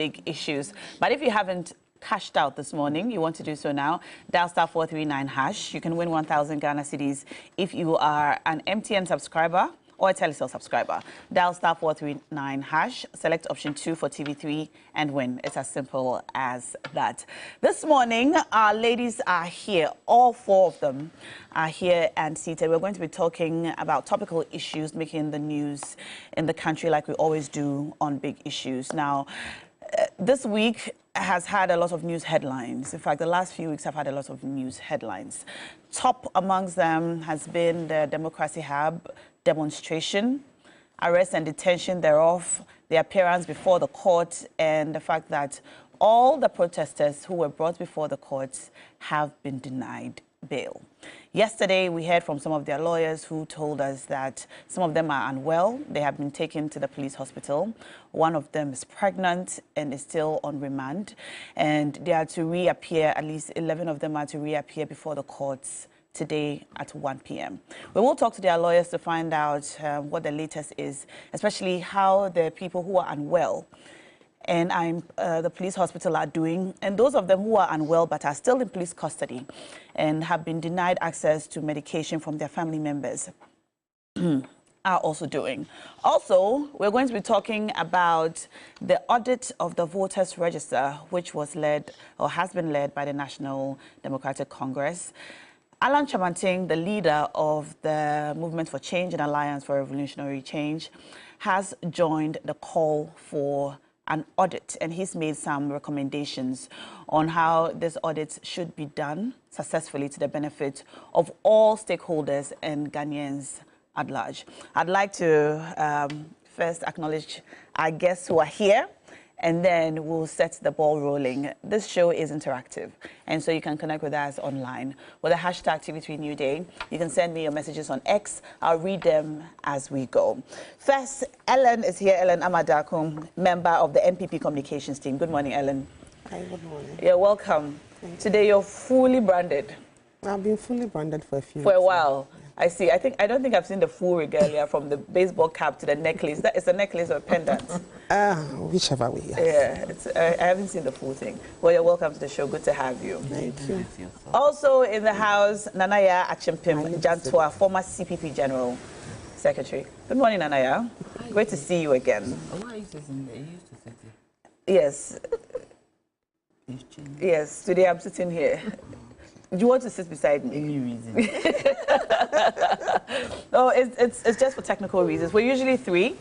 big issues. But if you haven't cashed out this morning, you want to do so now, dial star 439 hash. You can win 1,000 Ghana cedis if you are an MTN subscriber or a Telecel subscriber. Dial star 439 hash, select option 2 for TV3 and win. It's as simple as that. This morning, our ladies are here. All 4 of them are here and seated. We're going to be talking about topical issues making the news in the country like we always do on big issues. Now, this week has had a lot of news headlines. In fact, the last few weeks have had a lot of news headlines. Top amongst them has been the Democracy Hub demonstration, arrest and detention thereof, the appearance before the court, and the fact that all the protesters who were brought before the courts have been denied bail. Yesterday, we heard from some of their lawyers who told us that some of them are unwell. They have been taken to the police hospital. One of them is pregnant and is still on remand. And they are to reappear, at least 11 of them are to reappear before the courts today at 1 p.m. We will talk to their lawyers to find out what the latest is, especially how the people who are unwell and the police hospital are doing, and those of them who are unwell but are still in police custody and have been denied access to medication from their family members are also doing. Also, we're going to be talking about the audit of the voters register, which was led or has been led by the National Democratic Congress. Alan Chamanting, the leader of the Movement for Change and Alliance for Revolutionary Change, has joined the call for an audit, and he's made some recommendations on how this audit should be done successfully to the benefit of all stakeholders and Ghanaians at large. I'd like to first acknowledge our guests who are here, and then we'll set the ball rolling. This show is interactive, and so you can connect with us online with the hashtag TV3 New Day. You can send me your messages on X. I'll read them as we go. First, Ellen is here, Ellen Amadakum, member of the MPP Communications team. Good morning, Ellen. Hi, good morning. You're welcome. Today you're fully branded. I've been fully branded for a few For a weeks while. Yeah. I see. I don't think I've seen the full regalia from the baseball cap to the necklace. That is a necklace or a pendant. Whichever way. Yes. Yeah, I haven't seen the full thing. Well, you're welcome to the show. Good to have you. Thank you. Also in the house, Nanaya Achimpim Jantua, former CPP General Secretary. Good morning, Nanaya. Great to see you again. Why is it in there? You used to sit here. Yes. Yes, today I'm sitting here. Do you want to sit beside me? Any reason? No, it's just for technical reasons. We're usually 3,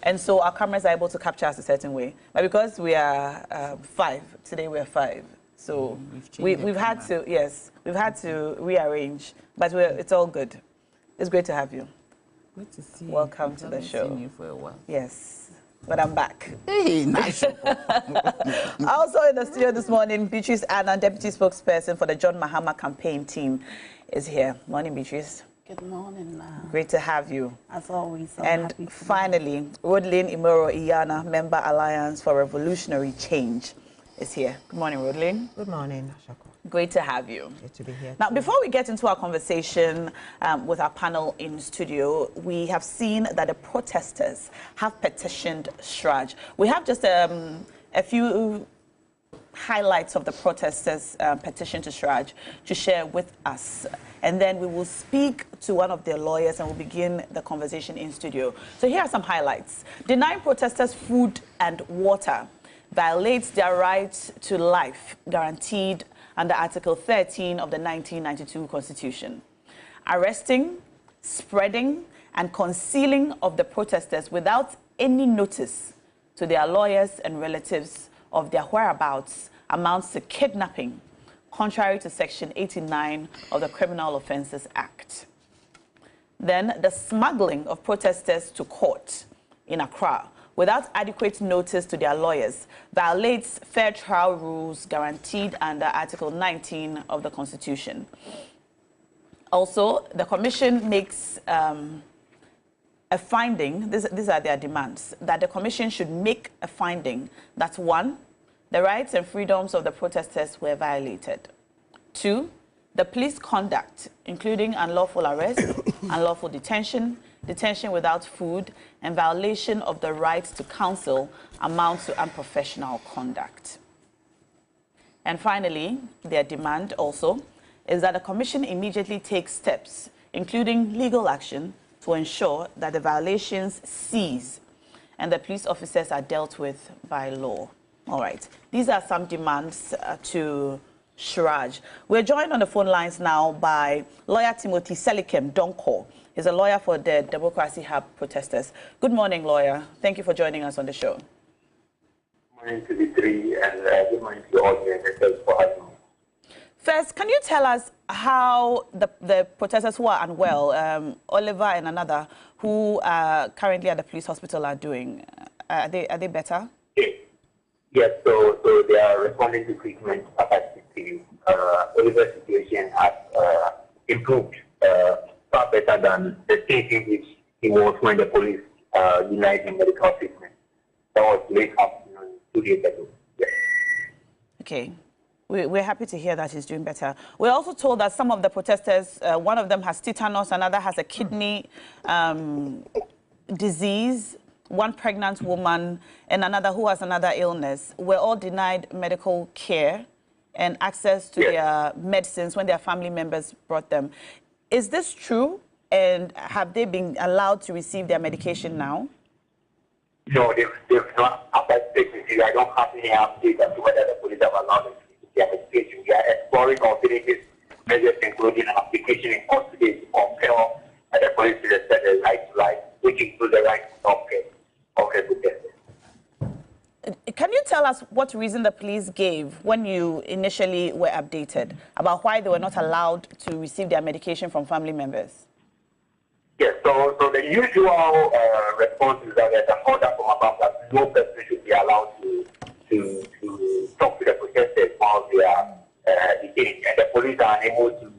and so our cameras are able to capture us a certain way. But because we are 5, today we're 5. So we've had to rearrange, but it's all good. It's great to have you. Good to see you. Welcome to the show. I've seen you for a while. Yes, but I'm back. Hey, nice. Also in the studio this morning, Beatrice Annan, Deputy Spokesperson for the John Mahama campaign team, is here. Morning, Beatrice. Good morning. Great to have you. As always. And finally, Rodlin Imoro Iyana, Member Alliance for Revolutionary Change, is here. Good morning, Rodlin. Good morning, Shako. Great to have you. Great to be here. Now, before we get into our conversation with our panel in studio, we have seen that the protesters have petitioned Shraj. We have just a few highlights of the protesters' petition to Shraj to share with us. And then we will speak to one of their lawyers and we'll begin the conversation in studio. So here are some highlights. Denying protesters food and water violates their right to life guaranteed under Article 13 of the 1992 Constitution. Arresting, spreading, and concealing of the protesters without any notice to their lawyers and relatives of their whereabouts amounts to kidnapping, contrary to Section 89 of the Criminal Offences Act. Then, the smuggling of protesters to court in Accra without adequate notice to their lawyers violates fair trial rules guaranteed under Article 19 of the Constitution. Also, the Commission makes a finding, these are their demands, that the Commission should make a finding that 1, the rights and freedoms of the protesters were violated. 2, the police conduct, including unlawful arrest, unlawful detention, detention without food, and violation of the right to counsel amount to unprofessional conduct. And finally, their demand also is that the Commission immediately takes steps, including legal action, to ensure that the violations cease and the police officers are dealt with by law. All right. These are some demands to Shraj. We're joined on the phone lines now by lawyer Timothy Selikem Donko. He's a lawyer for the Democracy Hub protesters. Good morning, lawyer. Thank you for joining us on the show. Good morning, TV3, and good morning to all the investors for having me. First, can you tell us how the protesters who are unwell, Oliver and another, who are currently at the police hospital are doing? Are they better? Yes, so they are responding to treatment capacity. Oliver's situation has improved far better than the state in which he was when the police denied him medical treatment. That was late afternoon, 2 days ago. Yes. Okay. We're happy to hear that he's doing better. We're also told that some of the protesters, one of them has tetanus, another has a kidney disease, one pregnant woman, and another who has another illness. Were all denied medical care and access to their medicines when their family members brought them. Is this true? And have they been allowed to receive their medication now? No, they've not. After speaking to you, I don't have any update as to whether the police have allowed them to receive their medication. We are exploring alternative measures, including an application in court today to compel the police to respect the right to life, which includes the right to self-care of the protesters. Can you tell us what reason the police gave when you initially were updated about why they were not allowed to receive their medication from family members? Yes, so the usual response is that there's an order from above that no person should be allowed to talk to the protesters while they are detained, and the police are unable to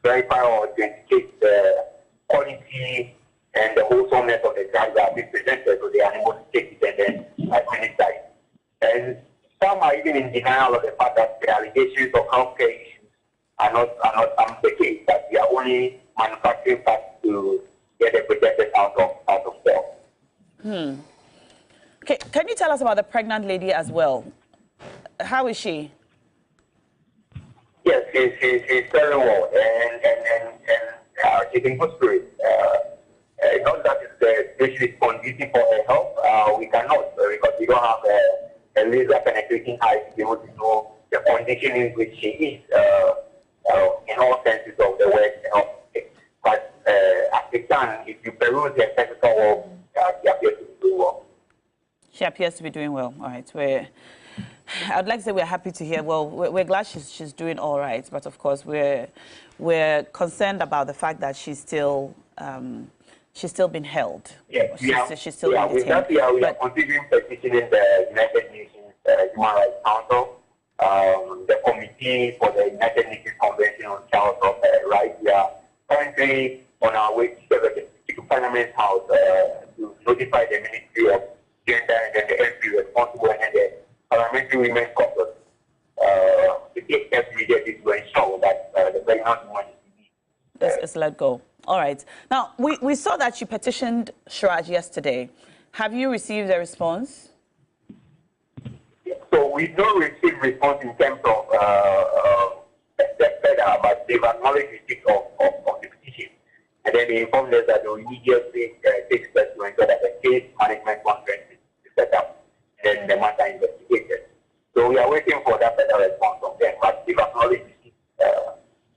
verify or authenticate the quality and the wholesomeness of the drugs that are being presented, so they are unable to take it and then administer it. And some are even in denial of the fact that the allegations of healthcare issues are not the case, that we are only manufacturing parts to get the protesters out of jail. Okay, can you tell us about the pregnant lady as well? How is she? Yes, she's very well, and she's in good spirits. Not that the situation is conducive for her health. We cannot, because we don't have a laser penetrating eye to be able to know the condition in which she is in all senses of the word. But as it stands, if you peruse the technical work, she appears to be doing well. She appears to be doing well. All right. I'd like to say we're happy to hear. Well, we're glad she's doing all right, but of course we're concerned about the fact that she's still been held. Yes, she's still being detained. We are considering petitioning the United Nations Human Rights Council, the Committee for the United Nations Convention on Child Rights. We are currently on our way to Parliament House to notify the Ministry of Gender and then the MP responsible and the Parliamentary Women's Caucus to take steps immediately to ensure that the pregnant woman is let go. All right. Now, we saw that you petitioned Shraj yesterday. Have you received a response? So we don't receive response in terms of step further, but they've acknowledged receipt of the petition. And then they informed us that they will immediately take steps to ensure that the case management conference is set up and then the matter investigated. So we are waiting for that further response from them, but they've acknowledged receipt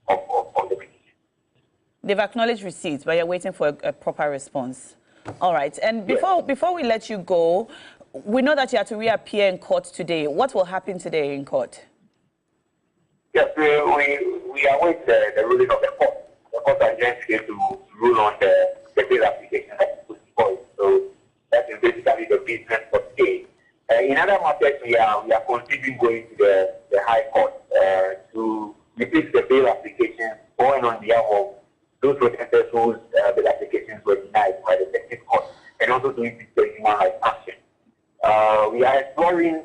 of the petition. They've acknowledged receipts, but you're waiting for a proper response. All right. And before we let you go, we know that you have to reappear in court today. What will happen today in court? Yes, we await the ruling of the court. The court are just here to rule on the bill application that is put before it. So that is basically the business for today. In other matters, we are considering going to the High Court to replace the bail applications going on behalf of those protesters whose bill applications were denied by the Circuit Court, and also to impeach the human rights action. We are exploring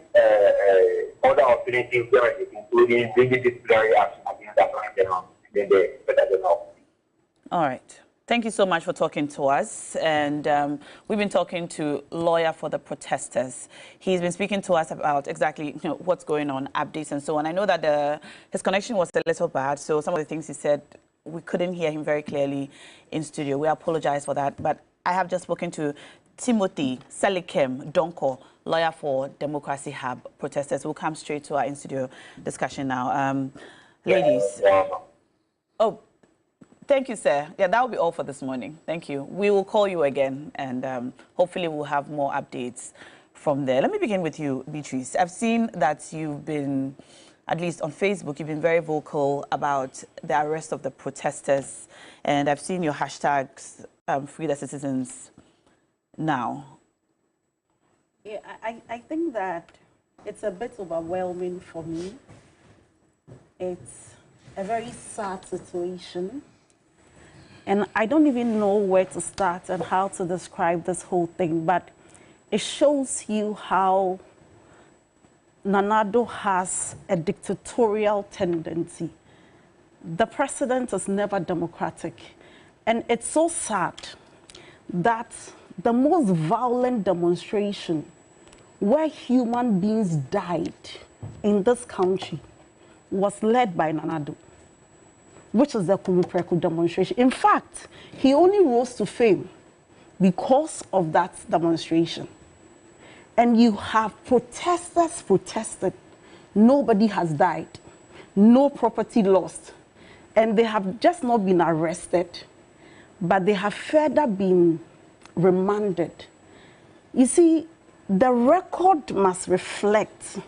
other alternatives, including bringing disciplinary action against the Attorney General and then the Federal General. All right. Thank you so much for talking to us. And we've been talking to lawyer for the protesters. He's been speaking to us about exactly what's going on, updates and so on. I know that his connection was a little bad, so some of the things he said, we couldn't hear him very clearly in studio. We apologize for that. But I have just spoken to Timothy Selikem Donko, lawyer for Democracy Hub protesters. We'll come straight to our in-studio discussion now. Ladies. Oh, thank you, sir. Yeah, that will be all for this morning. Thank you. We will call you again, and hopefully we'll have more updates from there. Let me begin with you, Beatrice. I've seen that you've been, at least on Facebook, you've been very vocal about the arrest of the protesters, and I've seen your hashtags, Free the Citizens Now. Yeah, I think that it's a bit overwhelming for me. It's a very sad situation. And I don't even know where to start and how to describe this whole thing, but it shows you how Nanado has a dictatorial tendency. The president is never democratic. And it's so sad that the most violent demonstration where human beings died in this country was led by Nanado, which is the Kumipreku demonstration. In fact, he only rose to fame because of that demonstration. And you have protesters protested. Nobody has died. No property lost. And they have just not been arrested, but they have further been remanded. You see, the record must reflect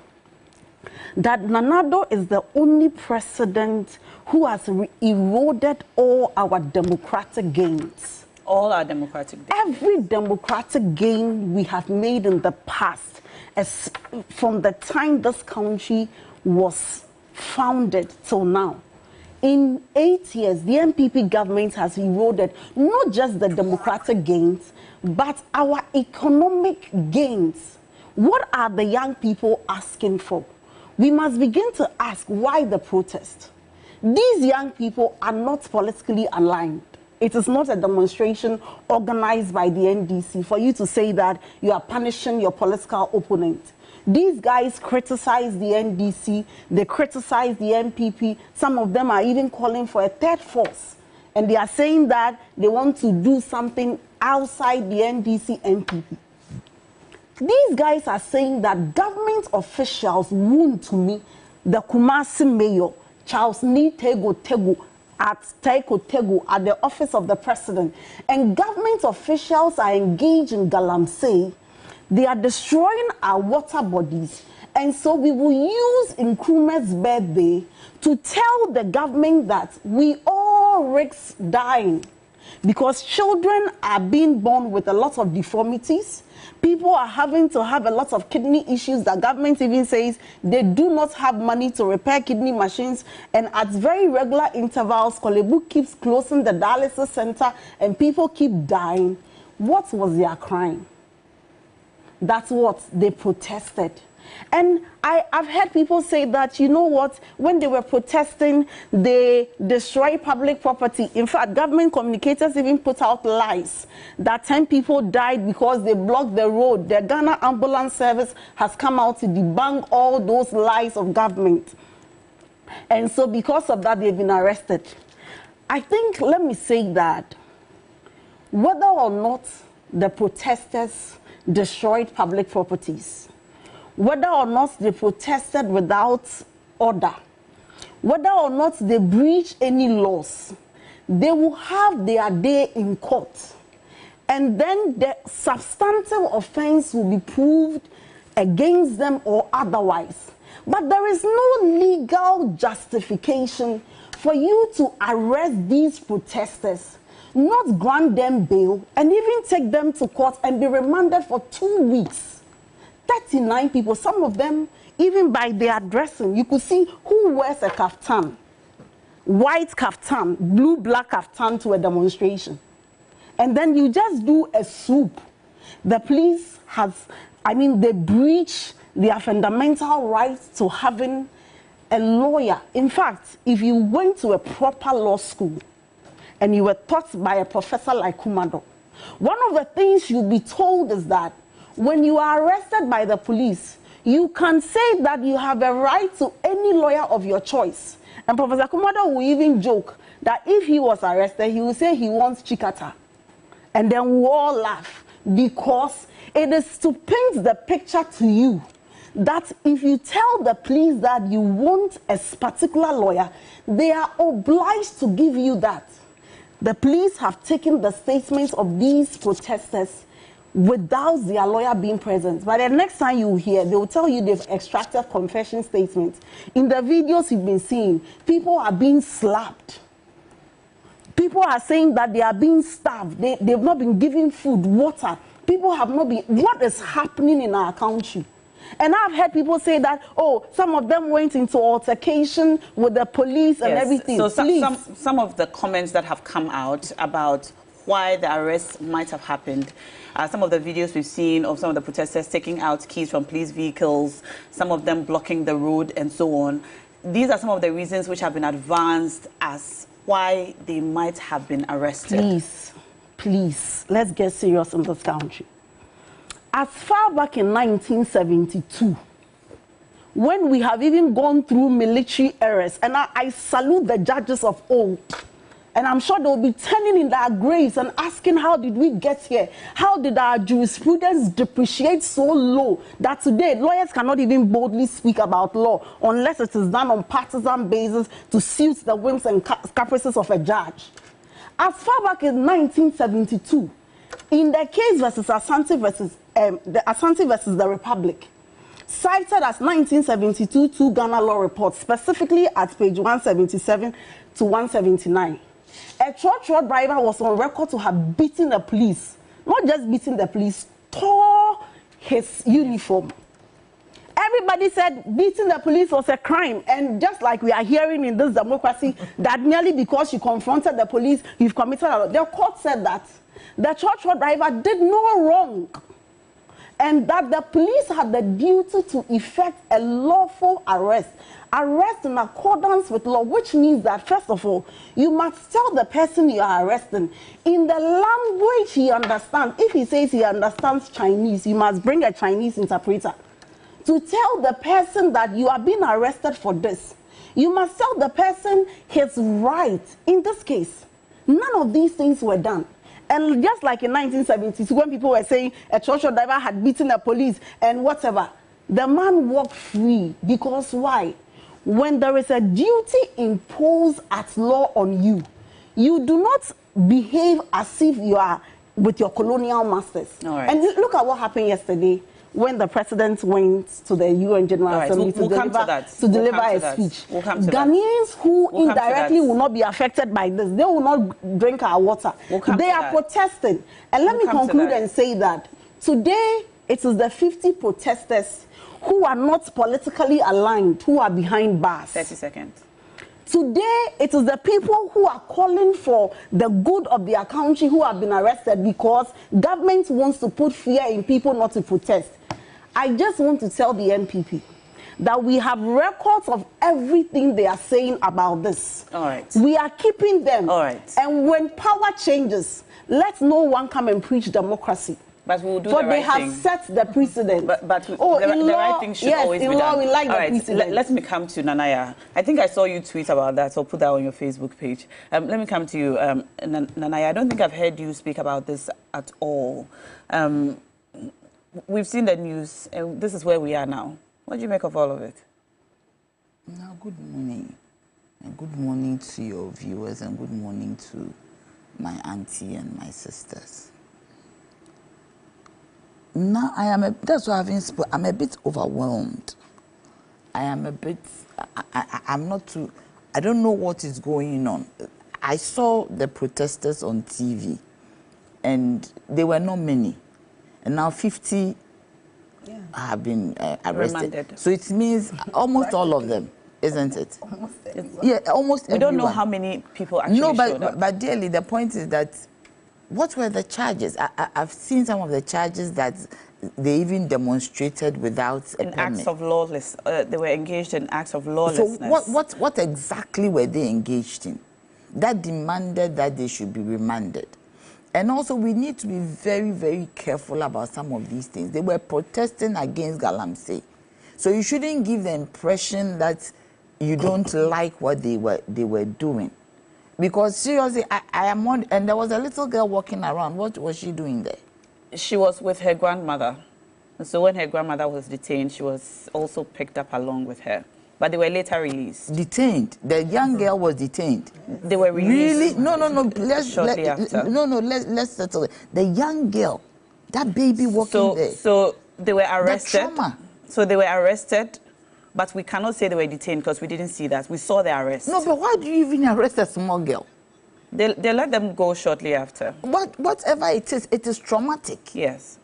that Nanado is the only president who has eroded all our democratic gains. All our democratic gains. Every democratic gain we have made in the past, as from the time this country was founded till now. In 8 years, the NPP government has eroded not just the democratic gains, but our economic gains. What are the young people asking for? We must begin to ask why the protest. These young people are not politically aligned. It is not a demonstration organized by the NDC for you to say that you are punishing your political opponent. These guys criticize the NDC, they criticize the NPP. Some of them are even calling for a third force. And they are saying that they want to do something outside the NDC NPP. These guys are saying that government officials wound to me, the Kumasi mayor, Charles Ni Tego at the office of the president. And government officials are engaged in galamsey. They are destroying our water bodies. And so we will use Nkrumah's birthday to tell the government that we all risk dying because children are being born with a lot of deformities. People are having to have a lot of kidney issues. The government even says they do not have money to repair kidney machines. And at very regular intervals, Kolebu keeps closing the dialysis center and people keep dying. What was their crime? That's what they protested. And I've heard people say that, you know what, when they were protesting, they destroyed public property. In fact, government communicators even put out lies that 10 people died because they blocked the road. The Ghana Ambulance Service has come out to debunk all those lies of government. And so because of that, they've been arrested. I think, let me say that, whether or not the protesters destroyed public properties, whether or not they protested without order, whether or not they breached any laws, they will have their day in court. And then the substantive offense will be proved against them or otherwise. But there is no legal justification for you to arrest these protesters, not grant them bail, and even take them to court and be remanded for 2 weeks. 39 people, some of them, even by their dressing, you could see who wears a kaftan, white kaftan, blue, black kaftan to a demonstration. And then you just do a swoop. The police they breach their fundamental right to having a lawyer. In fact, if you went to a proper law school, and you were taught by a professor like Kumado, one of the things you'll be told is that when you are arrested by the police, you can say that you have a right to any lawyer of your choice. And Professor Kumado will even joke that if he was arrested, he will say he wants Chikata. And then we all laugh, because it is to paint the picture to you that if you tell the police that you want a particular lawyer, they are obliged to give you that. The police have taken the statements of these protesters without their lawyer being present. But the next time you hear, they will tell you they've extracted confession statements. In the videos you've been seeing, people are being slapped. People are saying that they are being starved. They've not been given food, water. People have not been... What is happening in our country? And I've heard people say that, oh, some of them went into altercation with the police and everything. So some of the comments that have come out about why the arrest might have happened, some of the videos we've seen of some of the protesters taking out keys from police vehicles, some of them blocking the road and so on. These are some of the reasons which have been advanced as why they might have been arrested. Please, let's get serious in this country. As far back in 1972, when we have even gone through military eras, and I salute the judges of old, and I'm sure they'll be turning in their graves and asking, how did we get here? How did our jurisprudence depreciate so low that today lawyers cannot even boldly speak about law unless it is done on partisan basis to suit the whims and caprices of a judge? As far back in 1972, in the case versus Asante versus the Republic, cited as 1972 two Ghana law reports, specifically at page 177 to 179. A trotro driver was on record to have beaten the police, not just beaten the police, tore his uniform. Everybody said beating the police was a crime, and just like we are hearing in this democracy, that merely because you confronted the police, you've committed a... The court said that the trotro driver did no wrong, and that the police had the duty to effect a lawful arrest in accordance with law, which means that, first of all, you must tell the person you are arresting in the language he understands. If he says he understands Chinese, you must bring a Chinese interpreter to tell the person that you are being arrested for this. You must tell the person his right. In this case, none of these things were done. And just like in 1970s, when people were saying a trotro driver had beaten the police and whatever, the man walked free. Because why? When there is a duty imposed at law on you, you do not behave as if you are with your colonial masters. Right. And look at what happened yesterday when the president went to the UN General Assembly to deliver a speech. Ghanaians who indirectly will not be affected by this, they will not drink our water. They are protesting. And let me conclude and say that today it is the 50 protesters who are not politically aligned who are behind bars. 30 seconds. Today, it is the people who are calling for the good of their country who have been arrested because government wants to put fear in people not to protest. I just want to tell the NPP that we have records of everything they are saying about this. All right. We are keeping them. All right. And when power changes, let no one come and preach democracy. But we'll do for the right they thing. have set the precedent. But the law, right thing should always be done. in law, we like All the right, precedent. let me come to Nanaya. I think I saw you tweet about that, so put that on your Facebook page. Let me come to you, Nanaya. I don't think I've heard you speak about this at all. We've seen the news, and this is where we are now. What do you make of all of it? Now, good morning. And good morning to your viewers, and good morning to my auntie and my sisters. Now that's why I'm a bit overwhelmed. I am a bit, I'm not too, I don't know what is going on. I saw the protesters on TV and they were not many. And now 50 have been arrested. Remanded. So it means almost all of them, isn't it? Almost everyone. Yeah, almost everyone. We don't know how many people actually showed up. But dearly, the point is that what were the charges? I've seen some of the charges that they even demonstrated without a permit. Acts of lawless. They were engaged in acts of lawlessness. So what exactly were they engaged in? that demanded that they should be remanded. And also, we need to be very, very careful about some of these things. They were protesting against Galamsey. So you shouldn't give the impression that you don't like what they were doing. Because seriously, I am on, and there was a little girl walking around. What was she doing there? She was with her grandmother. So when her grandmother was detained, she was also picked up along with her. But they were later released. Detained. The young girl was detained. They were released. Really? No. Let's settle it. The young girl, that baby walking there. So they were arrested. The trauma. So they were arrested, but we cannot say they were detained because we didn't see that. We saw the arrest. No, but why do you even arrest a small girl? They let them go shortly after. Whatever it is traumatic. Yes.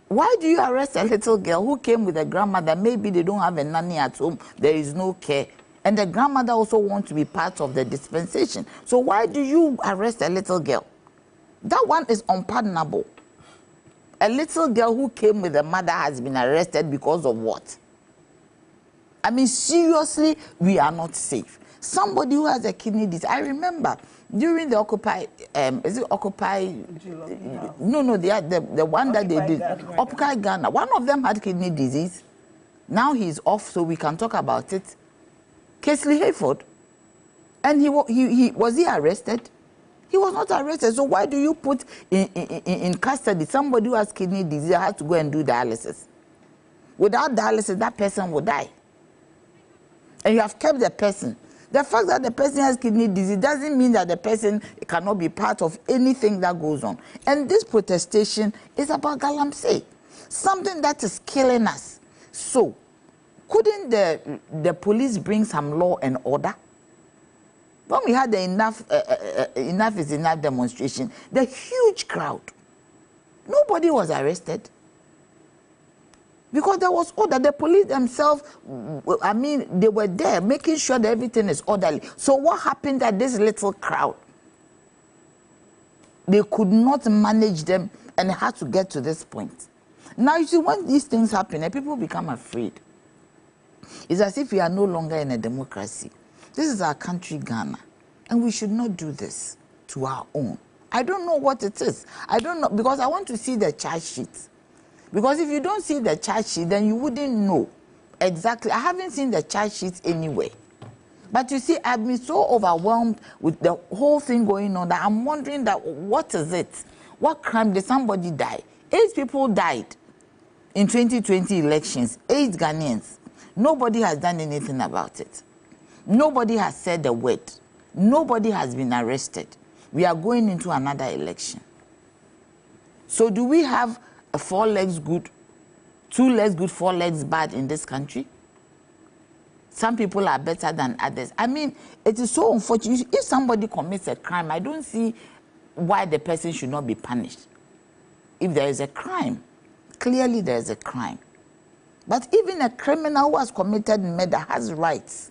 Why do you arrest a little girl who came with a grandmother? Maybe they don't have a nanny at home. There is no care. And the grandmother also wants to be part of the dispensation. So why do you arrest a little girl? That one is unpardonable. A little girl who came with a mother has been arrested because of what? I mean, seriously, we are not safe. Somebody who has a kidney disease. I remember during the Occupy, is it Occupy? No, the one that they did. Occupy Ghana. One of them had kidney disease. Now he's off, so we can talk about it. Kesley Hayford. And was he arrested? He was not arrested. So why do you put in custody somebody who has kidney disease has to go and do dialysis? Without dialysis, that person will die. And you have kept the person. The fact that the person has kidney disease doesn't mean that the person cannot be part of anything that goes on. And this protestation is about Galamsey, something that is killing us. So, couldn't the police bring some law and order? When we had the enough is enough demonstration, the huge crowd, nobody was arrested. Because there was order. The police themselves, I mean, they were there making sure that everything is orderly. So what happened at this little crowd? They could not manage them and had to get to this point. Now, you see, when these things happen, people become afraid. It's as if we are no longer in a democracy. This is our country, Ghana, and we should not do this to our own. I don't know what it is. I don't know, because I want to see the charge sheet. Because if you don't see the charge sheet, then you wouldn't know exactly. I haven't seen the charge sheet anyway. But you see, I've been so overwhelmed with the whole thing going on that I'm wondering that what is it? What crime did somebody die? 8 people died in 2020 elections, 8 Ghanaians. Nobody has done anything about it. Nobody has said a word. Nobody has been arrested. We are going into another election. So do we have 4 legs good, 2 legs good, 4 legs bad in this country? Some people are better than others. I mean, it is so unfortunate. If somebody commits a crime, I don't see why the person should not be punished. If there is a crime, clearly there is a crime. But even a criminal who has committed murder has rights.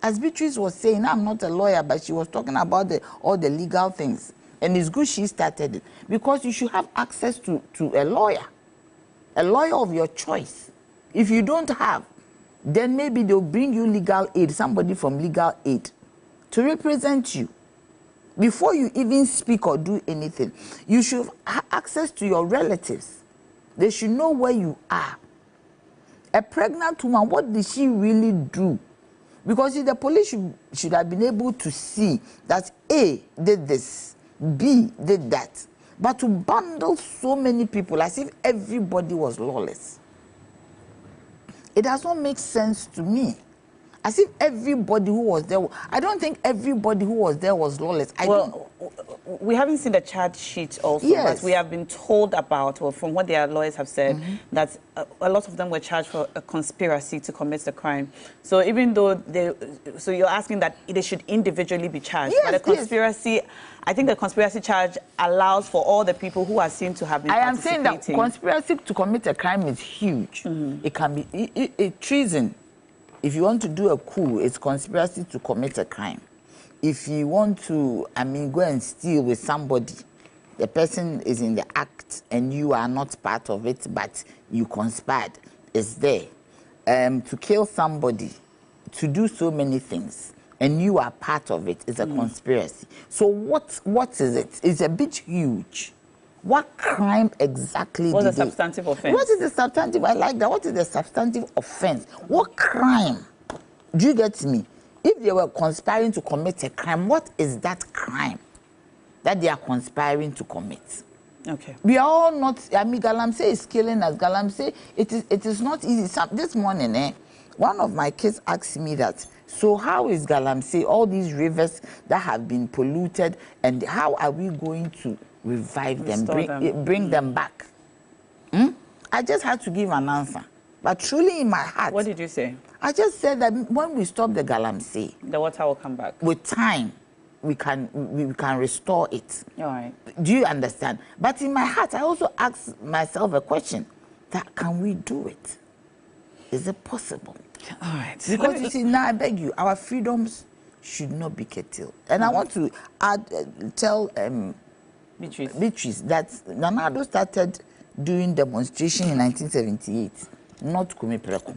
As Beatrice was saying, I'm not a lawyer, but she was talking about all the legal things. And it's good she started it. Because you should have access to a lawyer of your choice. If you don't have, then maybe they'll bring you legal aid, somebody from legal aid, to represent you. Before you even speak or do anything, you should have access to your relatives. They should know where you are. A pregnant woman, what did she really do? Because the police should have been able to see that A did this, B did that. But to bundle so many people as if everybody was lawless, it does not make sense to me. As if everybody who was there, I don't think everybody who was there was lawless. We haven't seen the charge sheet also, yes, but we have been told about, or from what their lawyers have said, that a lot of them were charged for a conspiracy to commit the crime. So even though so you're asking that they should individually be charged, yes, but a conspiracy, I think the conspiracy charge allows for all the people who are seen to have been participating. I am saying that conspiracy to commit a crime is huge. It can be treason. If you want to do a coup, it's conspiracy to commit a crime. If you want to, go and steal with somebody, the person is in the act and you are not part of it, but you conspired, it's there. To kill somebody, to do so many things, and you are part of it, it's a conspiracy. So what is it? It's a bit huge. What crime exactly What's the did they... substantive offense? What is the substantive? I like that. What is the substantive offense? What crime? Do you get me? If they were conspiring to commit a crime, what is that crime that they are conspiring to commit? Okay. We are all not... I mean, Galamsey is killing us. Galamsey, it is not easy. This morning, one of my kids asked me that, so how is Galamsey, all these rivers that have been polluted, and how are we going to revive them, bring them back? I just had to give an answer. But truly in my heart... What did you say? I just said that when we stop the Galamsey... The water will come back. With time, we can restore it. All right. Do you understand? But in my heart, I also asked myself a question. That can we do it? Is it possible? All right. Because you see, now I beg you, our freedoms should not be curtailed. And I want to tell Beatrice that Nana Addo started doing demonstration in 1978, not Kumi Preko,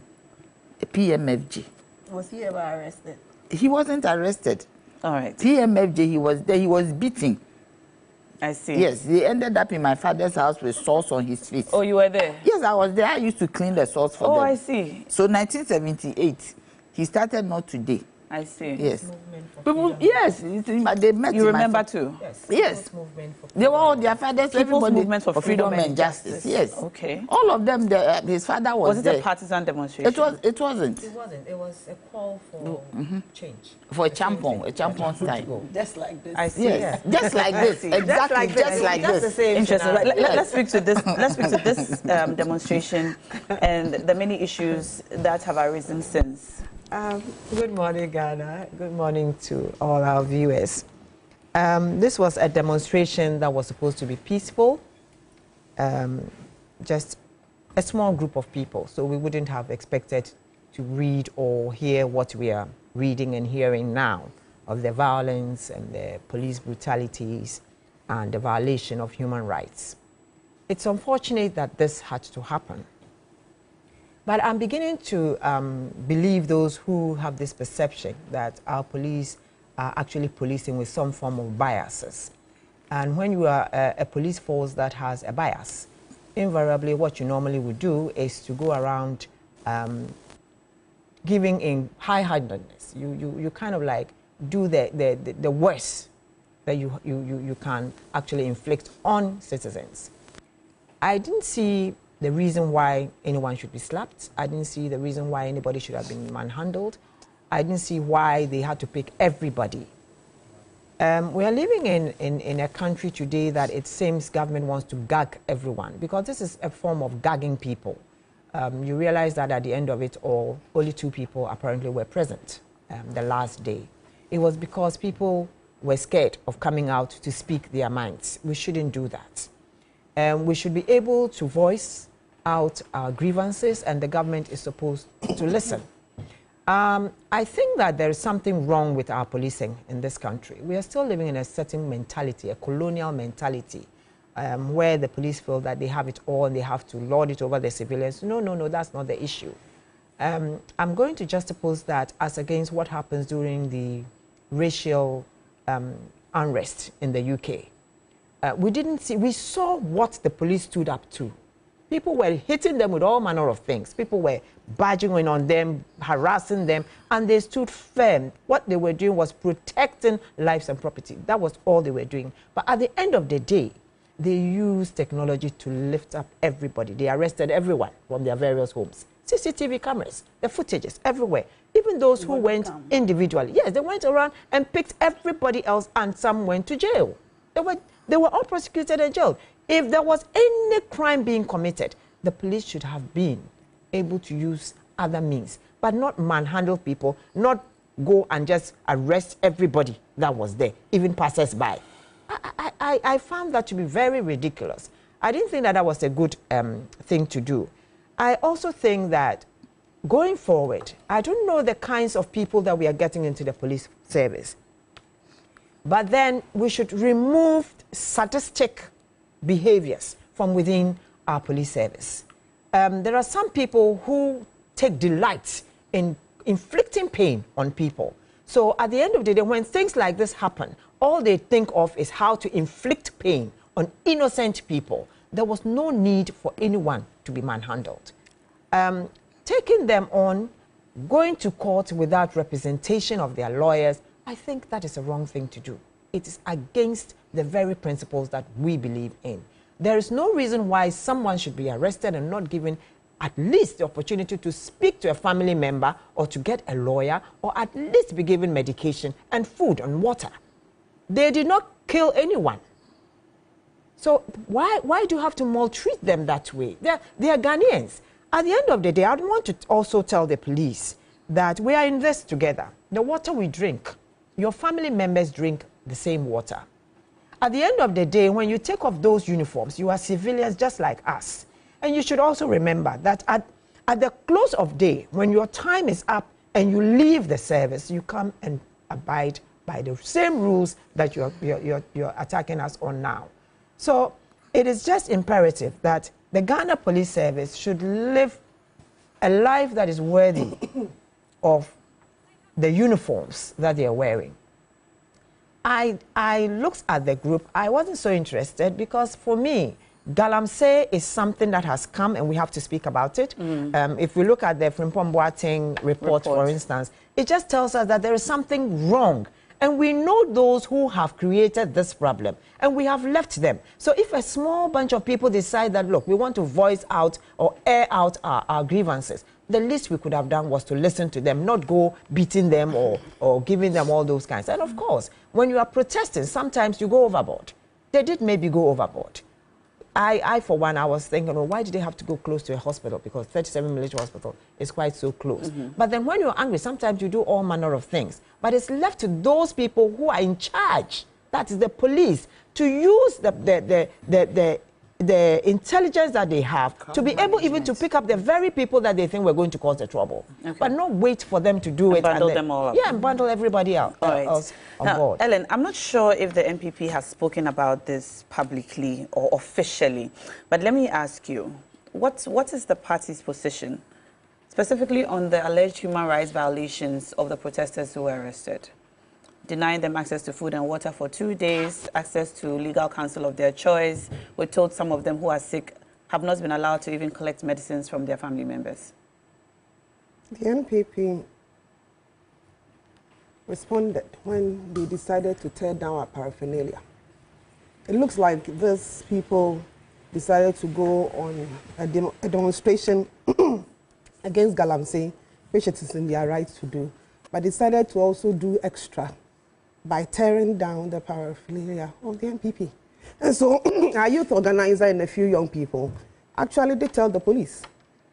a PMFG. Was he ever arrested? He wasn't arrested. All right. PMFG, he was there, he was beating. I see. Yes, they ended up in my father's house with sauce on his feet. Oh, you were there? Yes, I was there. I used to clean the sauce for them. Oh, I see. So 1978, he started not today. I see. Yes. People, yes, they met. You remember too? Yes. Yes. They were all their fathers. People's Everybody movement for freedom and justice. Yes. Okay. All of them. His father was. Was it there. a partisan demonstration? It wasn't. It wasn't. It was a call for change. For a champon time. Just like this. I see. Yes. Just like this. Exactly. Just like That's the this. same. Interesting. Let's speak to this. Let's speak to this demonstration and the many issues that have arisen since. Good morning, Ghana. Good morning to all our viewers. This was a demonstration that was supposed to be peaceful, just a small group of people, so we wouldn't have expected to read or hear what we are reading and hearing now of the violence and the police brutalities and the violation of human rights. It's unfortunate that this had to happen. But I'm beginning to believe those who have this perception that our police are actually policing with some form of biases. And when you are a police force that has a bias, invariably what you normally would do is to go around giving in high-handedness. You kind of like do the worst that you can actually inflict on citizens. I didn't see the reason why anyone should be slapped. I didn't see the reason why anybody should have been manhandled. I didn't see why they had to pick everybody. We are living in a country today that it seems government wants to gag everyone, because this is a form of gagging people. You realize that at the end of it all, only 2 people apparently were present the last day. It was because people were scared of coming out to speak their minds. We shouldn't do that. We should be able to voice out our grievances, and the government is supposed to listen. I think that there is something wrong with our policing in this country. We are still living in a certain mentality, a colonial mentality, where the police feel that they have it all and they have to lord it over the civilians. No, that's not the issue. I'm going to juxtapose that as against what happens during the racial unrest in the UK. We saw what the police stood up to. People were hitting them with all manner of things. People were barging on them, harassing them, and they stood firm. What they were doing was protecting lives and property. That was all they were doing. But at the end of the day, they used technology to lift up everybody. They arrested everyone from their various homes. CCTV cameras, the footages everywhere. Even those who went individually. Yes, they went around and picked everybody else, and some went to jail. They were all prosecuted and jailed. If there was any crime being committed, the police should have been able to use other means, but not manhandle people, not go and just arrest everybody that was there, even passers-by. I found that to be very ridiculous. I didn't think that that was a good thing to do. I also think that going forward, I don't know the kinds of people that we are getting into the police service, but then we should remove sadistic behaviors from within our police service. There are some people who take delight in inflicting pain on people. So at the end of the day, when things like this happen, all they think of is how to inflict pain on innocent people. There was no need for anyone to be manhandled. Taking them on, going to court without representation of their lawyers, I think that is a wrong thing to do. It is against the very principles that we believe in. There is no reason why someone should be arrested and not given at least the opportunity to speak to a family member or to get a lawyer or at least be given medication and food and water. They did not kill anyone. So why do you have to maltreat them that way? They are Ghanaians. At the end of the day, I want to also tell the police that we are in this together. The water we drink, your family members drink the same water. At the end of the day, when you take off those uniforms, you are civilians just like us. And you should also remember that at the close of day, when your time is up and you leave the service, you come and abide by the same rules that you're attacking us on now. So it is just imperative that the Ghana Police Service should live a life that is worthy of the uniforms that they are wearing. I looked at the group. I wasn't so interested because for me, Galamsey is something that has come and we have to speak about it. If we look at the Frimpong Boateng report, for instance, it just tells us that there is something wrong. And we know those who have created this problem, and we have left them. So if a small bunch of people decide that, look, we want to voice out or air out our grievances, the least we could have done was to listen to them, not go beating them or giving them all those kinds. And of course, when you are protesting, sometimes you go overboard. They did maybe go overboard. I, for one, I was thinking, oh, why did they have to go close to a hospital? Because 37 Military Hospital is quite so close. But then when you're angry, sometimes you do all manner of things. But it's left to those people who are in charge, that is the police, to use the intelligence that they have to be able even to pick up the very people that they think were going to cause the trouble. But not wait for them to do it. Bundle them all up. Yeah, and bundle everybody out. Else on board. Ellen, I'm not sure if the MPP has spoken about this publicly or officially, but let me ask you, what is the party's position, specifically on the alleged human rights violations of the protesters who were arrested? Denying them access to food and water for 2 days, access to legal counsel of their choice. We're told some of them who are sick have not been allowed to even collect medicines from their family members. The NPP responded when they decided to tear down our paraphernalia. It looks like these people decided to go on a demonstration against Galamsey, which it is in their right to do, but decided to also do extra by tearing down the paraphernalia of the NPP. And so our youth organizer and a few young people actually did tell the police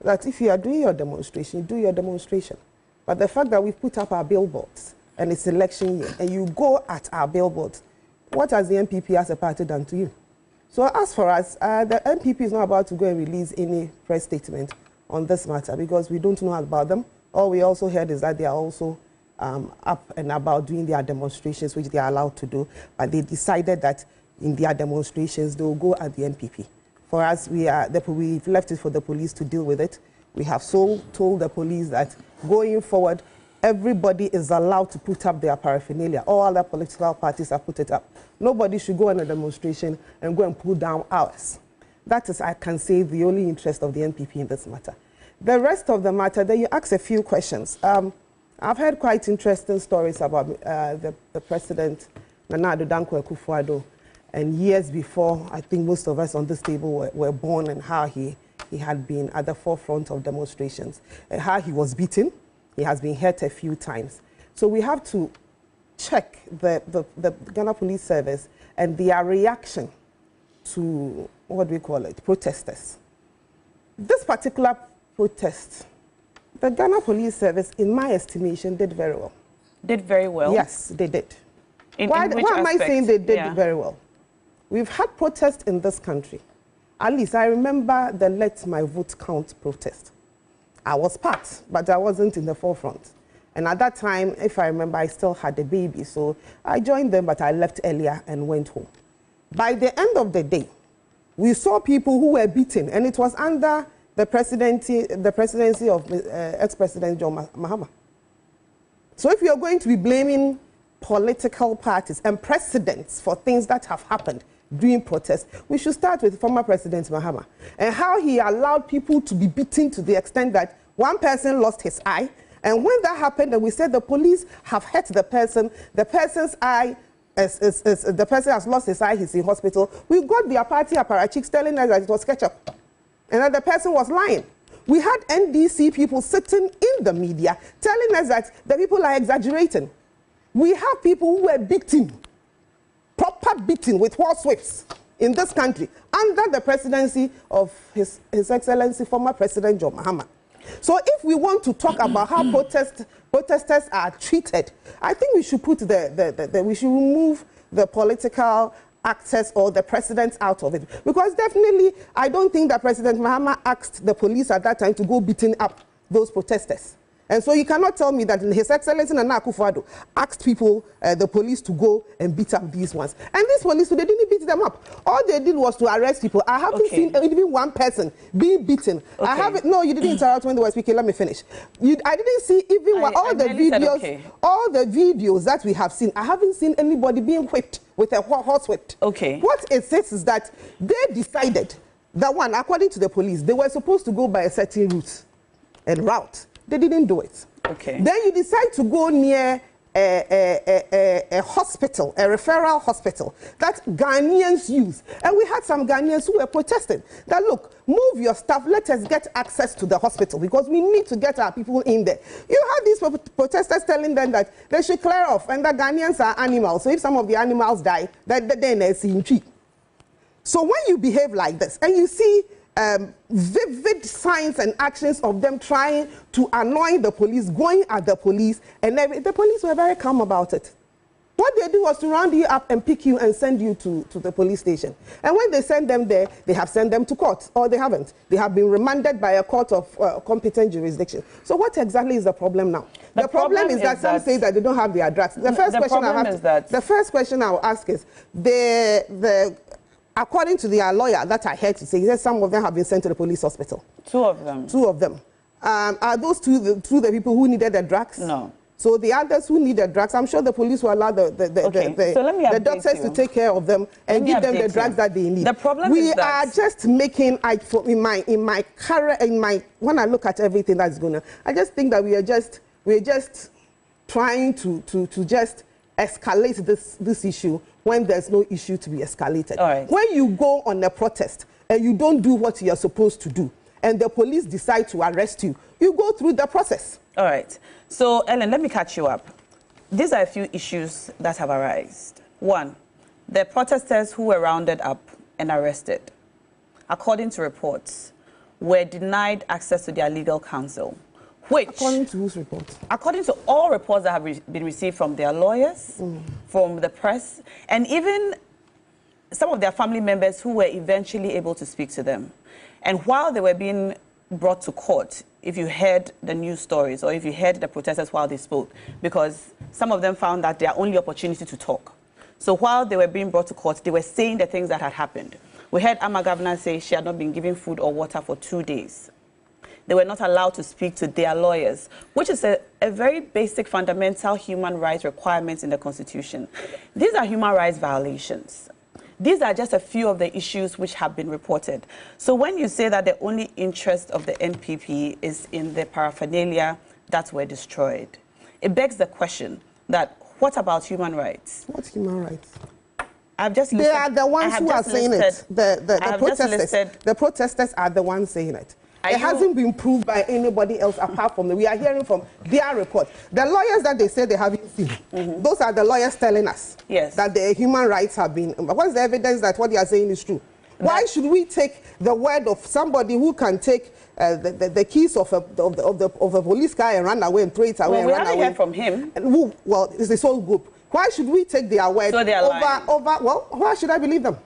that if you are doing your demonstration, do your demonstration. But the fact that we've put up our billboards and it's election year and you go at our billboards, what has the NPP as a party done to you? So as for us, the NPP is not about to go and release any press statement on this matter because we don't know about them. All we also heard is that they are also up and about doing their demonstrations, which they are allowed to do, but they decided that in their demonstrations they will go at the NPP. For us, we've left it for the police to deal with it. We have told the police that going forward, everybody is allowed to put up their paraphernalia. All other political parties have put it up. Nobody should go on a demonstration and go and pull down ours. That is, I can say, the only interest of the NPP in this matter. The rest of the matter, then you ask a few questions. I've heard quite interesting stories about the president, Nana Addo Dankwa Akufo-Addo, and years before, I think most of us on this table were born, and how he had been at the forefront of demonstrations, and how he was beaten. He has been hurt a few times. So we have to check the Ghana Police Service and their reaction to, what do we call it, protesters. This particular protest, the Ghana Police Service, in my estimation, did very well. Did very well? Yes, they did. Why am I saying they did very well? We've had protests in this country. At least I remember the Let My Vote Count protest. I was part, but I wasn't in the forefront. And at that time, if I remember, I still had a baby. So I joined them, but I left earlier and went home. By the end of the day, we saw people who were beaten, and it was under the presidency of ex-President John Mahama. So So if you're going to be blaming political parties and precedents for things that have happened during protests, we should start with former President Mahama and how he allowed people to be beaten to the extent that one person lost his eye. And when that happened, and we said the police have hurt the person's eye, the person has lost his eye, he's in hospital. We got the party apparatchiks telling us that it was ketchup and that the person was lying. We had NDC people sitting in the media telling us that the people are exaggerating. We have people who were beaten, proper beating with horsewhips in this country under the presidency of His Excellency former President John Mahama. So if we want to talk about how protesters are treated, I think we should put we should remove the political actors or the presidents out of it. Because definitely, I don't think that President Mahama asked the police at that time to go beating up those protesters. And so you cannot tell me that His Excellency Nana Akufo-Addo asked people, the police, to go and beat up these ones. And these police, they didn't beat them up. All they did was to arrest people. I haven't seen even one person being beaten. I haven't. No, you didn't interrupt when they were speaking. Let me finish. I didn't see even all the videos. All the videos that we have seen, I haven't seen anybody being whipped with a horsewhip. Okay. What it says is that they decided that one, according to the police, they were supposed to go by a certain route. They didn't do it. Okay. Then you decide to go near a hospital, a referral hospital that Ghanaians use. And we had some Ghanaians who were protesting that, look, move your stuff, let us get access to the hospital because we need to get our people in there. You have these protesters telling them that they should clear off and that Ghanaians are animals. So if some of the animals die, then they're seeing cheap. So when you behave like this and you see vivid signs and actions of them trying to annoy the police, going at the police, and the police were very calm about it. What they do was to round you up and pick you and send you to the police station. And when they send them there, they have sent them to court, or they haven't. They have been remanded by a court of competent jurisdiction. So what exactly is the problem now? The problem is that some say that they don't have their drugs. The first question I will ask is, according to their lawyer that I heard to say, he said some of them have been sent to the police hospital. Two of them. Two of them. Are those two the people who needed the drugs? No. So the others who need the drugs, I'm sure the police will allow the doctors to take care of them and give them the drugs that they need. The problem is that we are just making, when I look at everything that's going on, I just think that we're just trying to just escalate this issue when there's no issue to be escalated. All right. When you go on a protest and you don't do what you're supposed to do, and the police decide to arrest you, you go through the process. All right. So, Ellen, let me catch you up. These are a few issues that have arisen. One, the protesters who were rounded up and arrested, according to reports, were denied access to their legal counsel. Which, according to whose reports? According to all reports that have been received from their lawyers, from the press, and even some of their family members who were eventually able to speak to them. And while they were being brought to court, if you heard the news stories or if you heard the protesters while they spoke, because some of them found that their only opportunity to talk. So while they were being brought to court, they were saying the things that had happened. We heard Ama Governor say she had not been given food or water for 2 days. They were not allowed to speak to their lawyers, which is a very basic fundamental human rights requirement in the Constitution. These are human rights violations. These are just a few of the issues which have been reported. So when you say that the only interest of the NPP is in the paraphernalia that were destroyed, it begs the question that what about human rights? What's human rights? I've just listed, they are the ones who are saying it. The protesters are the ones saying it. It hasn't been proved by anybody else apart from them. We are hearing from their report. The lawyers that they say they haven't seen, those are the lawyers telling us that the human rights have been. What's the evidence that what they are saying is true? Why should we take the word of somebody who can take the keys of a police car and run away and throw it away and run away? We haven't heard from him. And well, it's the sole group. Why should we take their word over? Well, why should I believe them?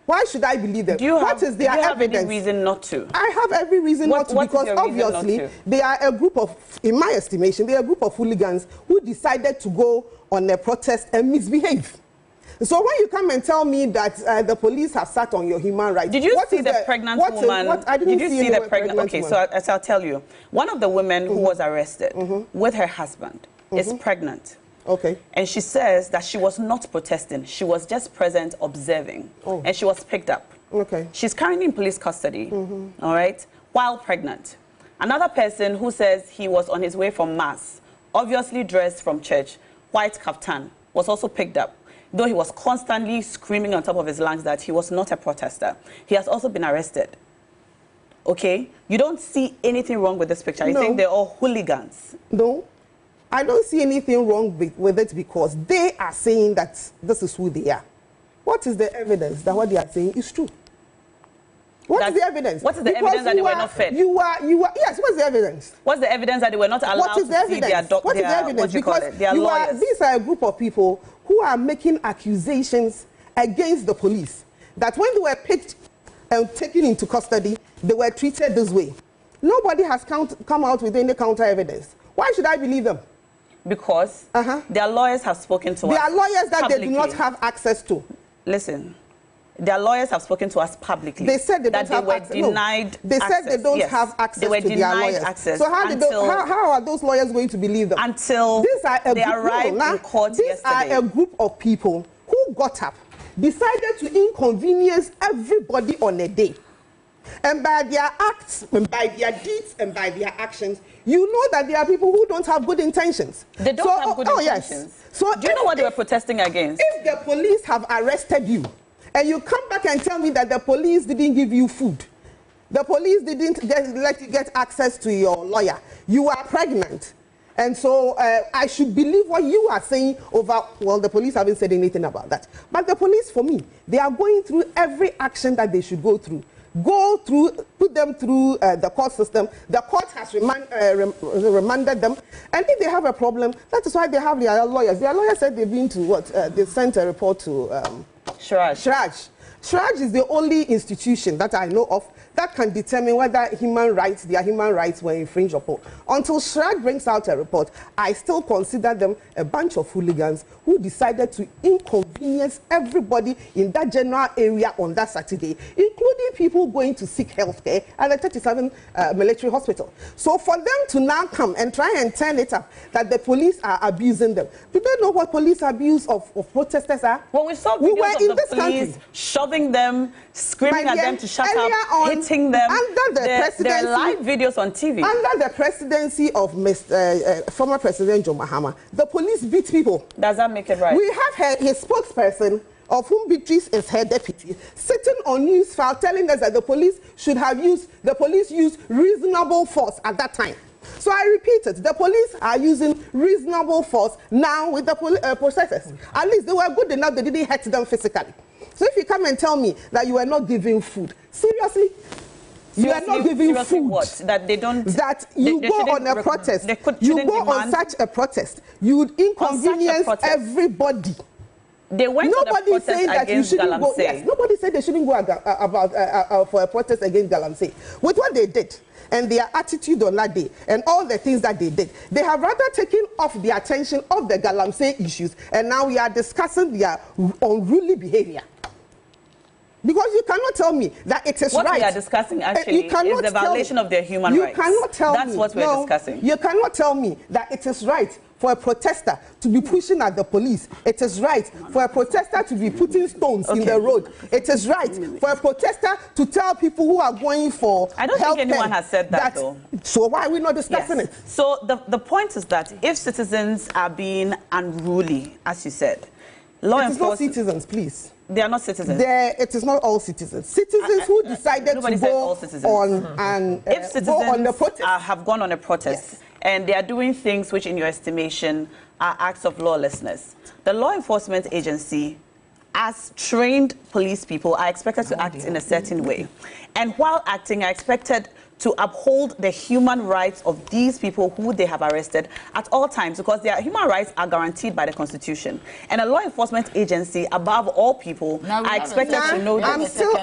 Why should I believe them? What is their evidence? Do you have any reason not to? I have every reason not to, because obviously they are a group of, in my estimation, they are a group of hooligans who decided to go on a protest and misbehave. So when you come and tell me that the police have sat on your human rights, did you see the pregnant woman? Did you see the pregnant woman? Okay, so I'll tell you. One of the women who was arrested with her husband is pregnant. Okay. And she says that she was not protesting. She was just present observing. Oh. And she was picked up. Okay. She's currently in police custody, all right, while pregnant. Another person who says he was on his way from mass, obviously dressed from church, white kaftan, was also picked up, though he was constantly screaming on top of his lungs that he was not a protester. He has also been arrested. Okay? You don't see anything wrong with this picture. You think they're all hooligans. No. I don't see anything wrong with it because they are saying that this is who they are. What is the evidence that what they are saying is true? What is the evidence? What is the evidence that they were not fed? Yes, what's the evidence? What's the evidence that they were not allowed to see their doctor? What is the evidence? Because their lawyers. These are a group of people who are making accusations against the police that when they were picked and taken into custody, they were treated this way. Nobody has come out with any counter evidence. Why should I believe them? Because their lawyers have spoken to us. They are lawyers that publicly. they do not have access to. Listen, their lawyers have spoken to us publicly. They said they don't that have they were access. denied They said they don't yes. have access they were to their denied lawyers. access So how are those lawyers going to believe them? Until they arrived in court yesterday. These are a group of people who got up, decided to inconvenience everybody on a day. And by their acts, and by their deeds, and by their actions, you know that there are people who don't have good intentions. They don't have good intentions. Yes. So do you know what they were protesting against? If the police have arrested you, and you come back and tell me that the police didn't give you food, the police didn't let you get access to your lawyer, you are pregnant, and so I should believe what you are saying over, well, the police haven't said anything about that. But the police, for me, they are going through every action that they should go through. Put them through the court system. The court has remanded them. And if they have a problem, that is why they have their lawyers. Their lawyers said they've been to what? They sent a report to Shraj. Shraj is the only institution that I know of that can determine whether their human rights were infringed upon. Until Shraj brings out a report, I still consider them a bunch of hooligans who decided to inconvenience everybody in that general area on that Saturday, including people going to seek health care at the 37 military hospital. So for them to now come and try and turn it up that the police are abusing them, do they know what police abuse of protesters are? Well, we saw videos of the police shoving them, screaming at them to shut up, hitting them. Under the presidency, there are live videos on TV. Under the presidency of former President John Mahama, the police beat people. Does that make it right? We have his spokesperson, of whom Beatrice is her deputy, sitting on news file telling us that the police used reasonable force at that time. So I repeat it, the police are using reasonable force now with the protesters. At least they were good enough, they didn't hurt them physically. So if you come and tell me that you are not giving food, seriously? You are not giving food. What? That they don't. That you go on a protest. You go on such a protest. You would inconvenience everybody. They went nobody on a protest saying that you shouldn't Galamsey. go. Yes, nobody said they shouldn't go for a protest against Galamsey. With what they did and their attitude on that day and all the things that they did, they have rather taken off the attention of the Galamsey issues, and now we are discussing their unruly behavior. Because you cannot tell me that it is right. What we are discussing actually is the violation of their human rights. You cannot tell me. That's what we're discussing. You cannot tell me that it is right for a protester to be pushing at the police. It is right for a protester to be putting stones in the road. It is right for a protester to tell people who are going for I don't think anyone has said that though. So why are we not discussing it? So the point is that if citizens are being unruly, as you said, law enforcement... It is not citizens, please. They are not citizens. It is not all citizens. Citizens who decided to go on if citizens have gone on a protest and they are doing things which, in your estimation, are acts of lawlessness, the law enforcement agency, as trained police people, are expected to act in a certain way. And while acting, are expected to uphold the human rights of these people who they have arrested at all times, because their human rights are guaranteed by the Constitution. And a law enforcement agency, above all people, are expected to know that. I'm still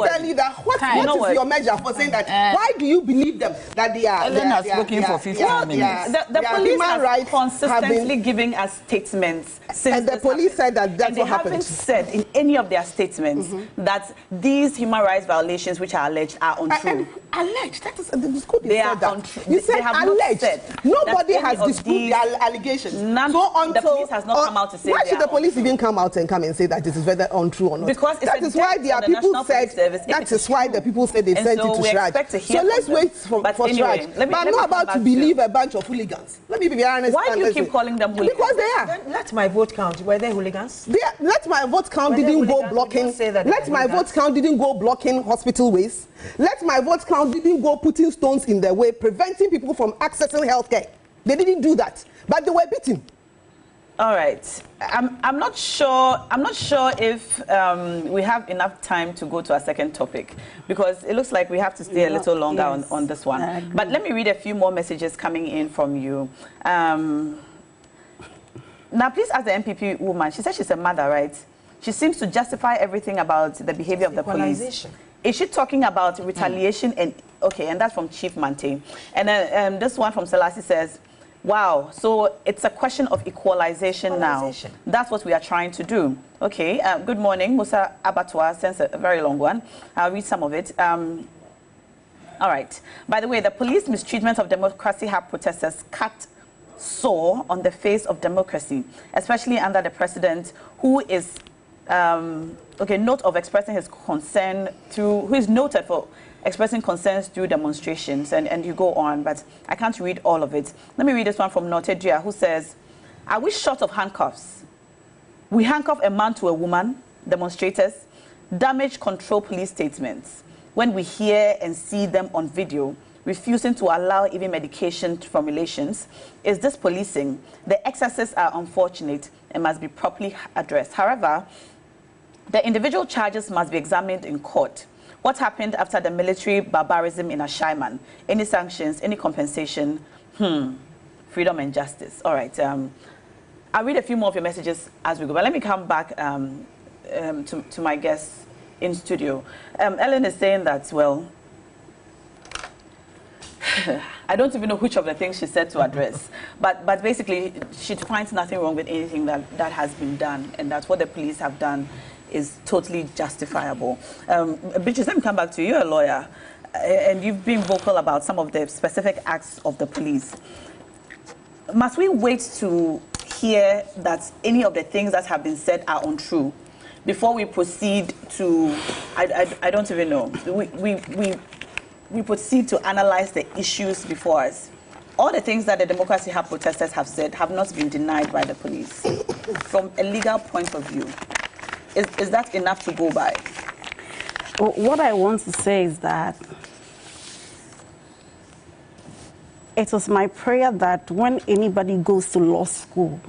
telling you that what is your measure for saying that? Why do you believe them that they are? Elena spoken for 15 minutes. The police are consistently giving us statements since and the police said that that's what happened. And they haven't said in any of their statements that these these human rights violations which are alleged are untrue. Alleged. That is the school. They are that. untrue. You said They have alleged. not said Nobody that has any of disproved these- the allegations. None. So The police has not come out to say why they should are the police untrue. even come out and say that it is whether untrue or not? Because it's that a is why debt there on are the people National said Police Service if that it is is why true. the people said they And sent so it to we Shraj. expect to hear So from let's them. wait for But anyway, Shraj. let me But I'm come not about back to to- believe a bunch of hooligans. Let me be honest. Why do you and keep listen. calling them hooligans? Because they are. Then let my vote count. Were they hooligans? Let my vote count Were they didn't go hooligans? blocking. Don't say that they Let were my hooligans. vote count didn't go blocking hospital ways. Let my vote count didn't go putting stones in their way, preventing people from accessing healthcare. They didn't do that, but they were beaten. All right. I'm not sure. I'm not sure if we have enough time to go to our second topic, because it looks like we have to stay a little longer Yes, on this I one. agree. But let me read a few more messages coming in from you. Now, please ask the MPP woman. She says she's a mother, right? She seems to justify everything about the behavior of the police. Equalization. Is she talking about retaliation? And okay, and that's from Chief Mante. And then this one from Selassie says, wow, so it's a question of equalization, Equalization. now. That's what we are trying to do. Okay, good morning. Musa Abattoir sends a very long one. I'll read some of it. All right. By the way, the police mistreatment of democracy have protesters cut sore on the face of democracy, especially under the president, who is note of expressing his concern through, who is noted for expressing concerns through demonstrations, and you go on, but I can't read all of it. Let me read this one from Notedria, who says, are we short of handcuffs? We handcuff a man to a woman, demonstrators, damage control police statements. When we hear and see them on video, refusing to allow even medication formulations, is this policing? The excesses are unfortunate and must be properly addressed. However, the individual charges must be examined in court. What happened after the military barbarism in Ashaiman? Any sanctions, any compensation? Freedom and justice. All right. I'll read a few more of your messages as we go, but let me come back to my guests in studio. Ellen is saying that, well, I don't even know which of the things she said to address, but basically she finds nothing wrong with anything that has been done, and that's what the police have done is totally justifiable. Beatrice, let me come back to you. You're a lawyer, and you've been vocal about some of the specific acts of the police. Must we wait to hear that any of the things that have been said are untrue before we proceed to, I don't even know, we proceed to analyze the issues before us? All the things that the Democracy Hub protesters have said have not been denied by the police. From a legal point of view, is that enough to go by? Well, what I want to say is that it was my prayer that when anybody goes to law school,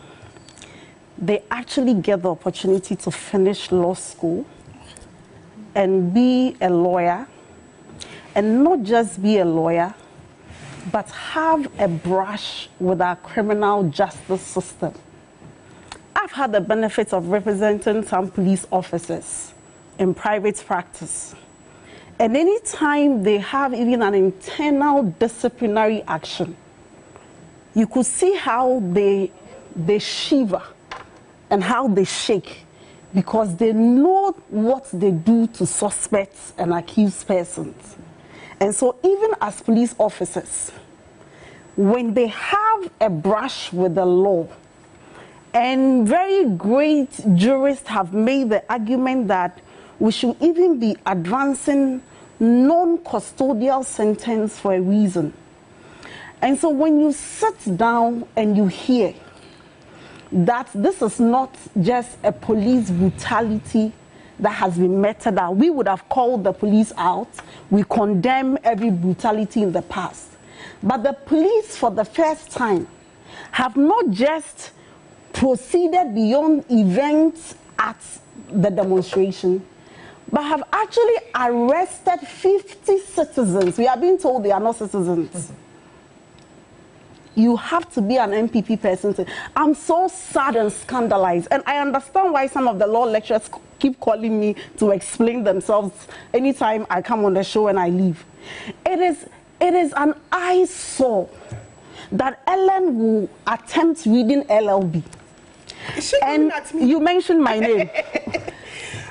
they actually get the opportunity to finish law school and be a lawyer, and not just be a lawyer, but have a brush with our criminal justice system. I've had the benefit of representing some police officers in private practice. And anytime they have even an internal disciplinary action, you could see how they shiver and how they shake, because they know what they do to suspects and accused persons. And so even as police officers, when they have a brush with the law, and very great jurists have made the argument that we should even be advancing non-custodial sentence for a reason. And so when you sit down and you hear that this is not just a police brutality that has been meted out, we would have called the police out. We condemn every brutality in the past. But the police, for the first time, have not just proceeded beyond events at the demonstration, but have actually arrested 50 citizens. We are being told they are not citizens. You have to be an MPP person. I'm so sad and scandalized. And I understand why some of the law lecturers keep calling me to explain themselves anytime I come on the show and I leave. It is an eyesore that Ellen will attempt reading LLB. And you mentioned my name.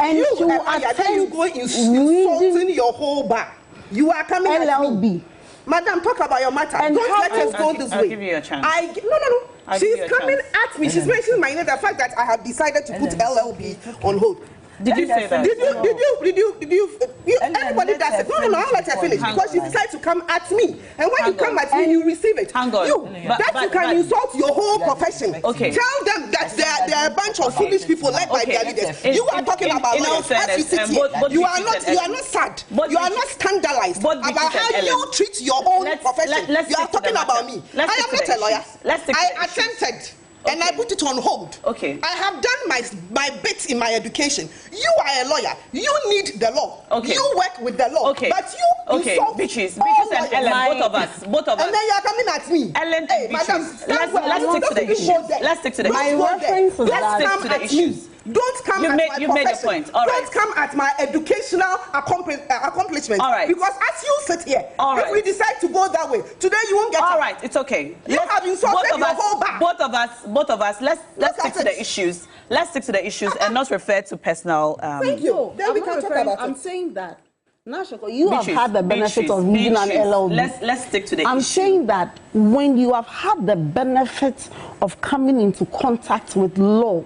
And you, she will then you go insulting your whole bar. You are coming LLB. at me. Madam, talk about your matter. And don't let us go this way. I'll give you a chance. No. She's coming at me. She's mentioning my name. The fact that I have decided to put LLB on hold. Did you say that? Did you anybody does it? No, I'll let her finish because you decide to come at me. And when you come at me, you receive it. Hang on. You can insult your whole profession. Okay. Tell them that they are a bunch of foolish people led by their leaders. You are talking about lawyers. As you sit here, you are not sad. You are not scandalized about how you treat your own profession. You are talking about me. I am not a lawyer. I attempted. Okay. And I put it on hold. Okay. I have done my bit in my education. You are a lawyer. You need the law. Okay. You work with the law. Okay. But you insult Beatrice and Ellen, both of us. And then you are coming at me. Ellen hey, and Beatrice, madam, let's stick to the issue. Let's stick to the issue. Let's stick to the issues. Don't come at my profession. You made your point. All right. Don't come at my educational accomplishments. All right. Because as you sit here, if we decide to go that way, today you won't get all right, it's okay. You have insulted your whole back. Both of us, let's stick to the issues. Let's stick to the issues and not refer to personal... Thank you. Then we can talk about it. I'm saying that. Nashoko, you have had the benefit of reading an LLB. Let's stick to the issue. I'm saying that when you have had the benefit of coming into contact with law,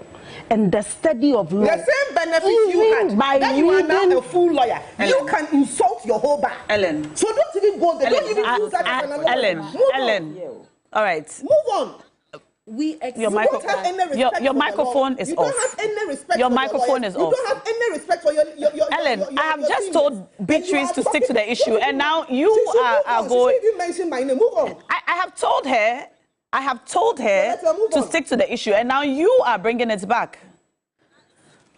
and the study of law. The same benefit you had, that you are now a full lawyer. Ellen. You can insult your whole back. Ellen. So don't even go there. Don't even use that as an analogy. Ellen. All right. Move on. Your microphone is off. You don't have any respect your for microphone is off. You don't have any respect for your Ellen, I have just told Beatrice to stick to the issue, and now you are going... She didn't mention my name. Move on. I have told her to stick to the issue, and now you are bringing it back.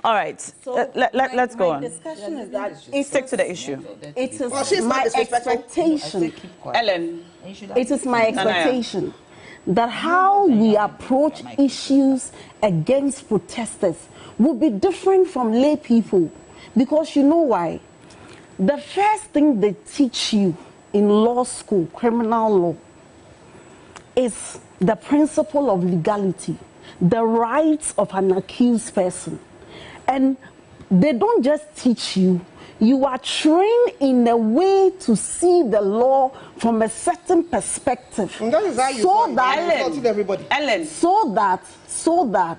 All right, so let's go on. My discussion is that stick to the issue. It is my expectation, Ellen. It is my expectation that how we approach issues against protesters will be different from lay people, because you know why? The first thing they teach you in law school, criminal law, is the principle of legality, the rights of an accused person. And they don't just teach you, you are trained in a way to see the law from a certain perspective. And that is how you everybody. Ellen. So that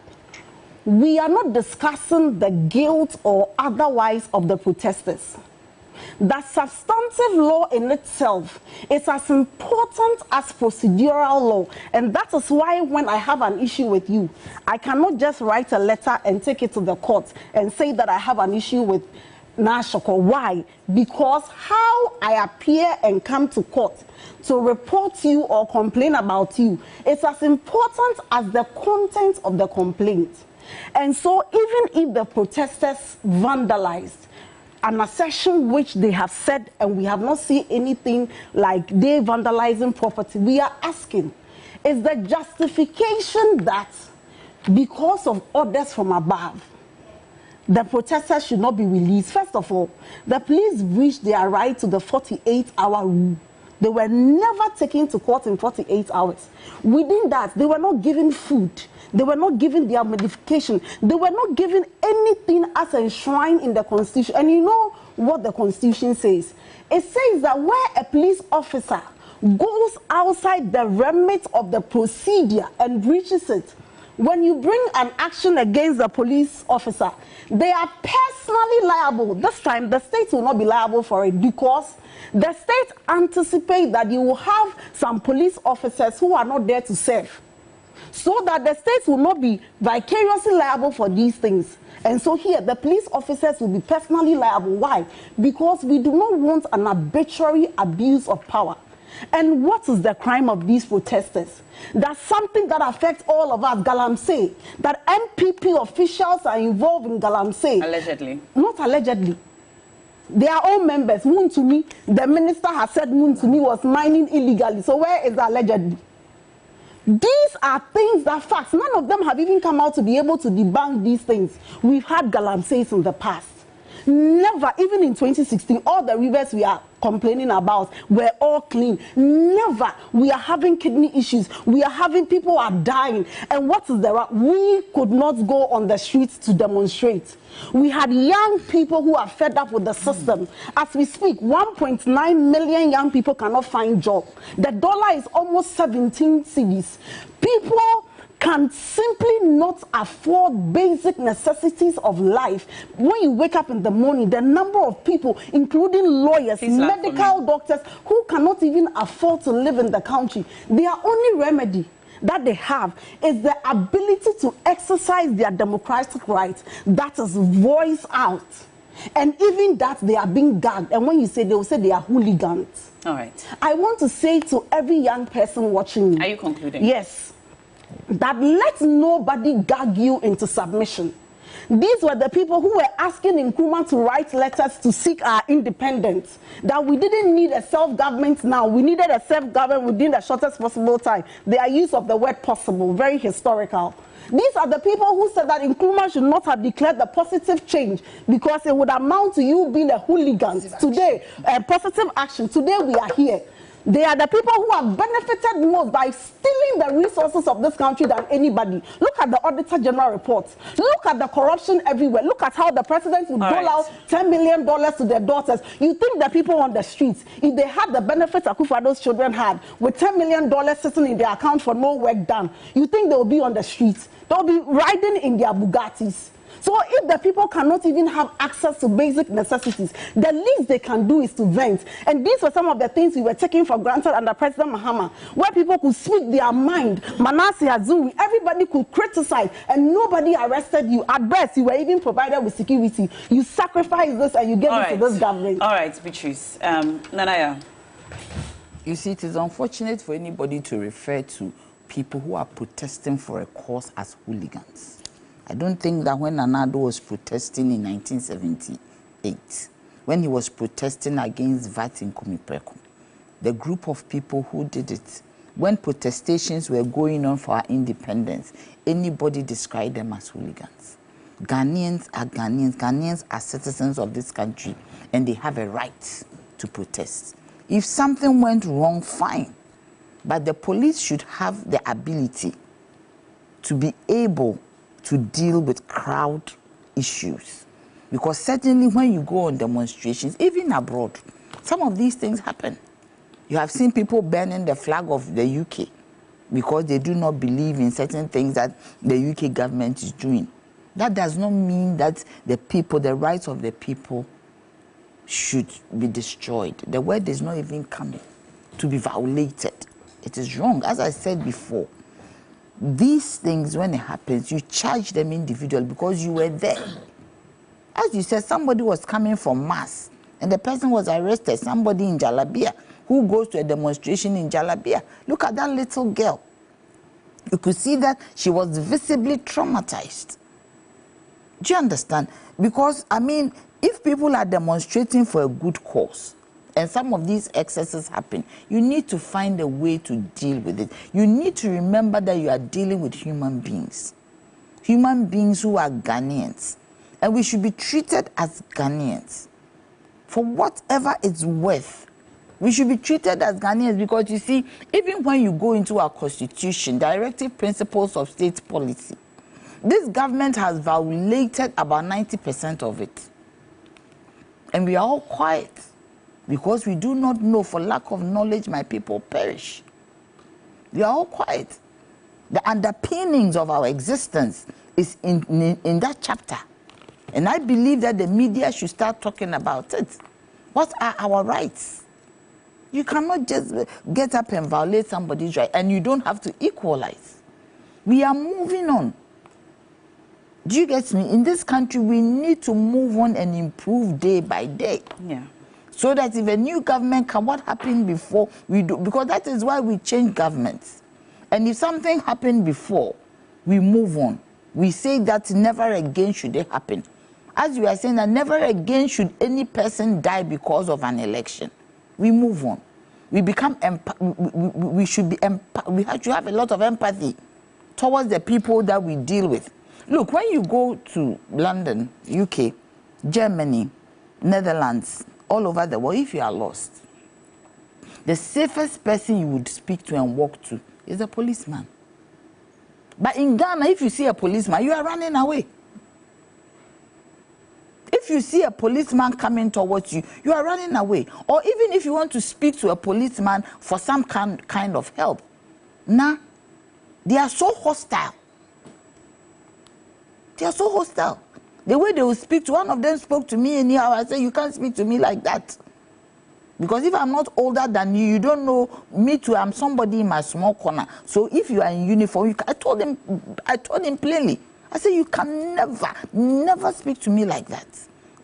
we are not discussing the guilt or otherwise of the protesters. That substantive law in itself is as important as procedural law. And that is why when I have an issue with you, I cannot just write a letter and take it to the court and say that I have an issue with Nashoko. Why? Because how I appear and come to court to report you or complain about you is as important as the content of the complaint. And so even if the protesters vandalized an assertion which they have said and we have not seen anything like they vandalizing property, we are asking, is the justification that because of orders from above, the protesters should not be released? First of all, the police breached their right to the 48-hour rule. They were never taken to court in 48 hours. Within that, they were not given food. They were not given their medication. They were not given anything as enshrined in the Constitution. And you know what the Constitution says? It says that where a police officer goes outside the remit of the procedure and breaches it, when you bring an action against the police officer, they are personally liable. This time, the state will not be liable for it because the state anticipates that you will have some police officers who are not there to serve, so that the states will not be vicariously liable for these things. And so here, the police officers will be personally liable. Why? Because we do not want an arbitrary abuse of power. And what is the crime of these protesters? That's something that affects all of us. Galamsey, that MPP officials are involved in Galamsey. Allegedly. Not allegedly. They are all members. Muntumi, the minister has said Muntumi was mining illegally. So where is the allegedly? These are things that facts. None of them have even come out to be able to debunk these things. We've had Galamseys in the past. Never, even in 2016, all the rivers we are complaining about were all clean. Never. We are having kidney issues. We are having people are dying. And what is the we could not go on the streets to demonstrate. We had young people who are fed up with the system. As we speak, 1.9 million young people cannot find job. The dollar is almost 17 cedis. People can simply not afford basic necessities of life. When you wake up in the morning, the number of people, including lawyers, medical doctors, who cannot even afford to live in the country, their only remedy that they have is the ability to exercise their democratic rights, that is voice out. And even that, they are being gagged. And when you say, they will say they are hooligans. All right. I want to say to every young person watching me. Are you concluding? Yes. That let nobody gag you into submission. These were the people who were asking Nkrumah to write letters to seek our independence. That we didn't need a self-government now. We needed a self-government within the shortest possible time. Their use of the word possible, very historical. These are the people who said that Nkrumah should not have declared the positive change because it would amount to you being a hooligan. Today, positive action. Today we are here. They are the people who have benefited most by stealing the resources of this country than anybody. Look at the Auditor General reports. Look at the corruption everywhere. Look at how the president would dole out $10 million to their daughters. You think the people on the streets, if they had the benefits Akufo-Addo's children had, with $10 million sitting in their account for no work done, you think they will be on the streets? They'll be riding in their Bugattis. So if the people cannot even have access to basic necessities, the least they can do is to vent. And these were some of the things we were taking for granted under President Mahama, where people could speak their mind. Manasseh Azuri, everybody could criticize, and nobody arrested you. At best, you were even provided with security. You sacrificed this and you gave it to this government. All right, Beatrice. Nanaya. You see, it is unfortunate for anybody to refer to people who are protesting for a cause as hooligans. I don't think that when Nana Addo was protesting in 1978, when he was protesting against VAT in Kumipreko, the group of people who did it, when protestations were going on for our independence, anybody described them as hooligans. Ghanaians are Ghanaians. Ghanaians are citizens of this country, and they have a right to protest. If something went wrong, fine. But the police should have the ability to be able to deal with crowd issues. Because certainly when you go on demonstrations, even abroad, some of these things happen. You have seen people burning the flag of the UK because they do not believe in certain things that the UK government is doing. That does not mean that the people, the rights of the people should be destroyed. The word is not even coming to be violated. It is wrong. As I said before, these things, when it happens, you charge them individually because you were there. As you said, somebody was coming from Mass, and the person was arrested, somebody in Jalabia, who goes to a demonstration in Jalabia. Look at that little girl. You could see that she was visibly traumatized. Do you understand? Because, I mean, if people are demonstrating for a good cause, and some of these excesses happen, you need to find a way to deal with it. You need to remember that you are dealing with human beings who are Ghanaians. And we should be treated as Ghanaians. For whatever it's worth, we should be treated as Ghanaians because, you see, even when you go into our constitution, directive principles of state policy, this government has violated about 90% of it. And we are all quiet. Because we do not know, for lack of knowledge, my people perish. We are all quiet. The underpinnings of our existence is in that chapter. And I believe that the media should start talking about it. What are our rights? You cannot just get up and violate somebody's right, and you don't have to equalize. We are moving on. Do you get me? In this country, we need to move on and improve day by day. Yeah. So that if a new government comes, what happened before we do, because that is why we change governments. And if something happened before, we move on. We say that never again should it happen. As you are saying that never again should any person die because of an election. We move on. We become, we should be, we have to have a lot of empathy towards the people that we deal with. Look, when you go to London, UK, Germany, Netherlands, all over the world, if you are lost, the safest person you would speak to and walk to is a policeman. But in Ghana, if you see a policeman, you are running away. If you see a policeman coming towards you, you are running away. Or even if you want to speak to a policeman for some kind of help, nah, they are so hostile. They are so hostile. The way they will speak to, one of them spoke to me anyhow. I said, you can't speak to me like that. Because if I'm not older than you, you don't know me too. I'm somebody in my small corner. So if you are in uniform, I told him plainly. I said, you can never speak to me like that.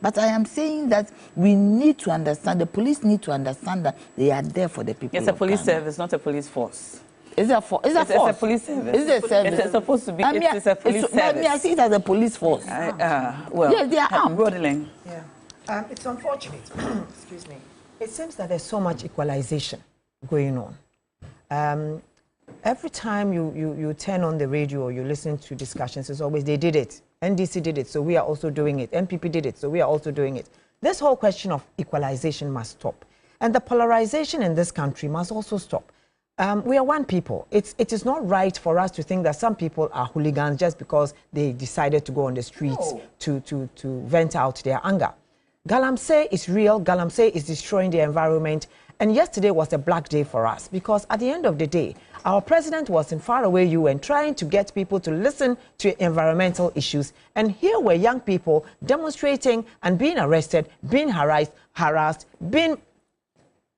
But I am saying that we need to understand, the police need to understand that they are there for the people. It's a police service, not a police force. It's a force. It's a police service. It's a service. It's supposed to be. It's a police service. I see it as a police force. Well, yes, they are armed. Rodeling. Yeah. It's unfortunate. Excuse me. It seems that there's so much equalization going on. Every time you turn on the radio or you listen to discussions, it's always they did it. NDC did it, so we are also doing it. MPP did it, so we are also doing it. This whole question of equalization must stop. And the polarization in this country must also stop. We are one people. It is not right for us to think that some people are hooligans just because they decided to go on the streets to vent out their anger. Galamsey is real. Galamsey is destroying the environment. And yesterday was a black day for us because at the end of the day, our president was in faraway UN trying to get people to listen to environmental issues. And here were young people demonstrating and being arrested, being harassed, being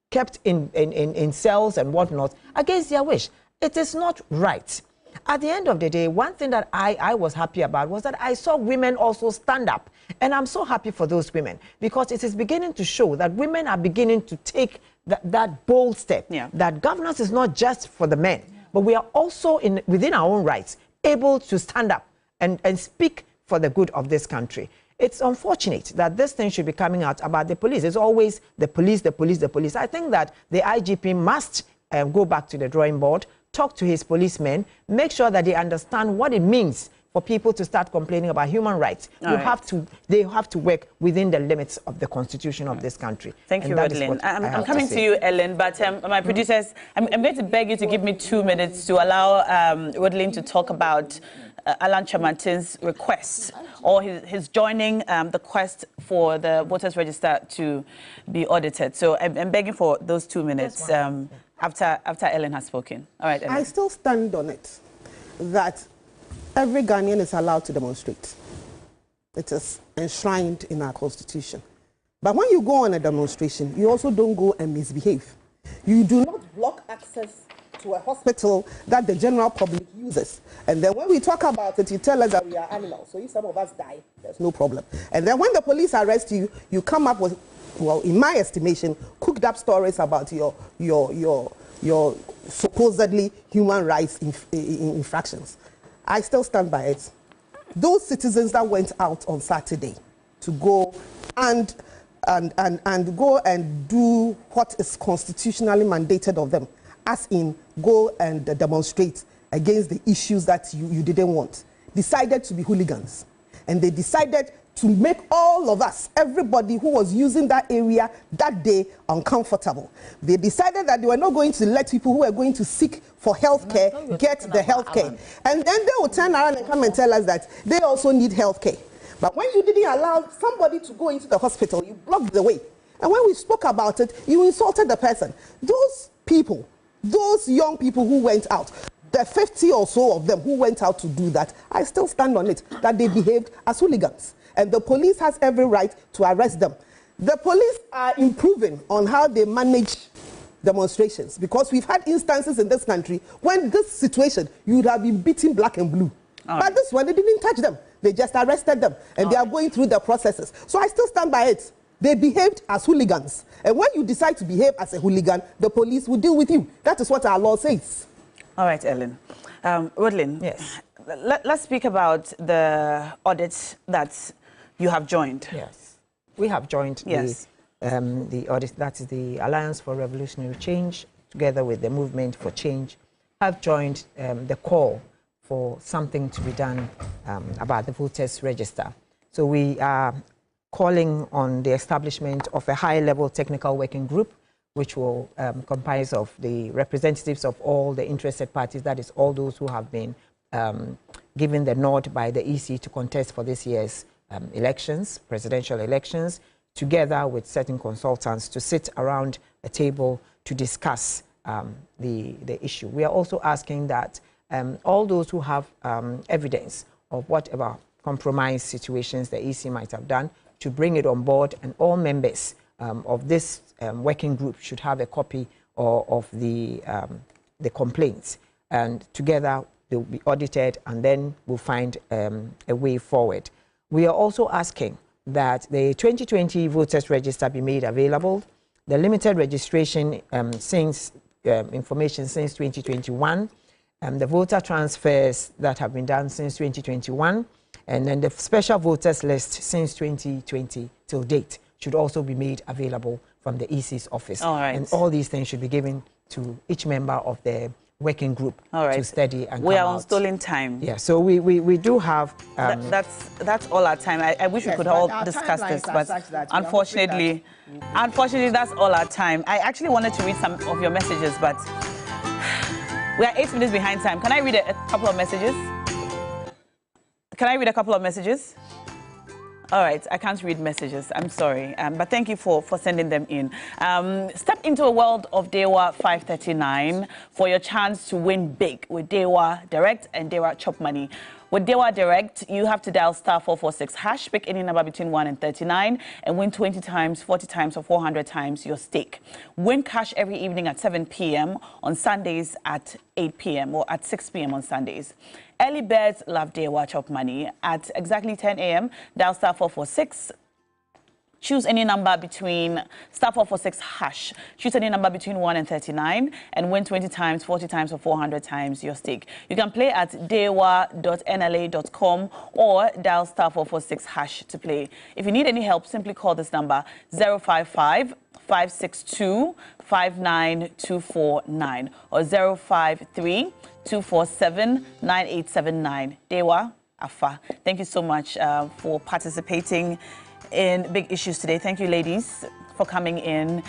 kept in cells and whatnot against their wish. It is not right. At the end of the day, one thing that I was happy about was that I saw women also stand up. And I'm so happy for those women because it is beginning to show that women are beginning to take that bold step. Yeah. That governance is not just for the men, but we are also within our own rights able to stand up and speak for the good of this country. It's unfortunate that this thing should be coming out about the police. It's always the police, the police, the police. I think that the IGP must go back to the drawing board, talk to his policemen, make sure that they understand what it means for people to start complaining about human rights. They have to work within the limits of the constitution of this country. Thank you, Rodelyn. I'm coming to you, Ellen, but my producers, I'm going to beg you to give me 2 minutes to allow Rodelyn to talk about Alan Chamantin's request or his joining the quest for the voters register to be audited. So I'm begging for those 2 minutes after Ellen has spoken. All right, Ellen. I still stand on it that every Ghanaian is allowed to demonstrate. It is enshrined in our constitution. But when you go on a demonstration, you also don't go and misbehave. You do not block access to a hospital that the general public uses. And then when we talk about it, you tell us that we are animals. So if some of us die, there's no problem. And then when the police arrest you, you come up with, well, in my estimation, cooked up stories about your supposedly human rights infractions. I still stand by it. Those citizens that went out on Saturday to go and go and do what is constitutionally mandated of them, as in go and demonstrate against the issues that you didn't want, decided to be hooligans. And they decided to make all of us, everybody who was using that area that day, uncomfortable. They decided that they were not going to let people who were going to seek for health care get the health care. And then they will turn around and come and tell us that they also need health care. But when you didn't allow somebody to go into the hospital, you blocked the way. And when we spoke about it, you insulted the person. Those people, those young people who went out, the 50 or so of them who went out to do that, I still stand on it, that they behaved as hooligans. And the police has every right to arrest them. The police are improving on how they manage demonstrations because we've had instances in this country when this situation, you would have been beaten black and blue. But this one, they didn't touch them. They just arrested them and they are going through the processes. So I still stand by it. They behaved as hooligans. And when you decide to behave as a hooligan, the police will deal with you. That is what our law says. All right, Ellen. Rodelyn, yes. Let's speak about the audit that you have joined. Yes. We have joined the audit, that is the Alliance for Revolutionary Change, together with the Movement for Change, have joined the call for something to be done about the voters register. So we are calling on the establishment of a high-level technical working group, which will comprise of the representatives of all the interested parties, that is, all those who have been given the nod by the EC to contest for this year's elections, presidential elections, together with certain consultants to sit around a table to discuss the issue. We are also asking that all those who have evidence of whatever compromise situations the EC might have done to bring it on board, and all members of this working group should have a copy of the complaints, and together they will be audited, and then we'll find a way forward. We are also asking that the 2020 voters register be made available, the limited registration information since 2021, the voter transfers that have been done since 2021, and then the special voters list since 2020 till date should also be made available from the EC's office. All right. And all these things should be given to each member of the working group to study and we come are on out. stolen time. Yeah, so we do have... that's all our time. I wish we could all discuss this, but unfortunately, that's all our time. I actually wanted to read some of your messages, but we are 8 minutes behind time. Can I read a couple of messages? All right, I can't read messages. I'm sorry, but thank you for sending them in. Step into a world of Dewa 539 for your chance to win big with Dewa Direct and Dewa Chop Money. With Dewa Direct, you have to dial *446#, pick any number between 1 and 39, and win 20 times, 40 times, or 400 times your stake. Win cash every evening at 7 p.m. on Sundays at 8 p.m. or at 6 p.m. on Sundays. Early birds love Dewa Chop Money. At exactly 10 a.m., dial *446. Choose any number between *446#. Choose any number between 1 and 39 and win 20 times, 40 times, or 400 times your stake. You can play at dewa.nla.com or dial *446# to play. If you need any help, simply call this number 055-562-59249 or 053-247-9879. Dewa Afa. Thank you so much for participating in Big Issues today. Thank you, ladies, for coming in.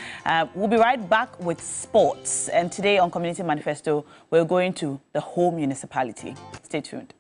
We'll be right back with sports. And today on Community Manifesto, we're going to the whole municipality. Stay tuned.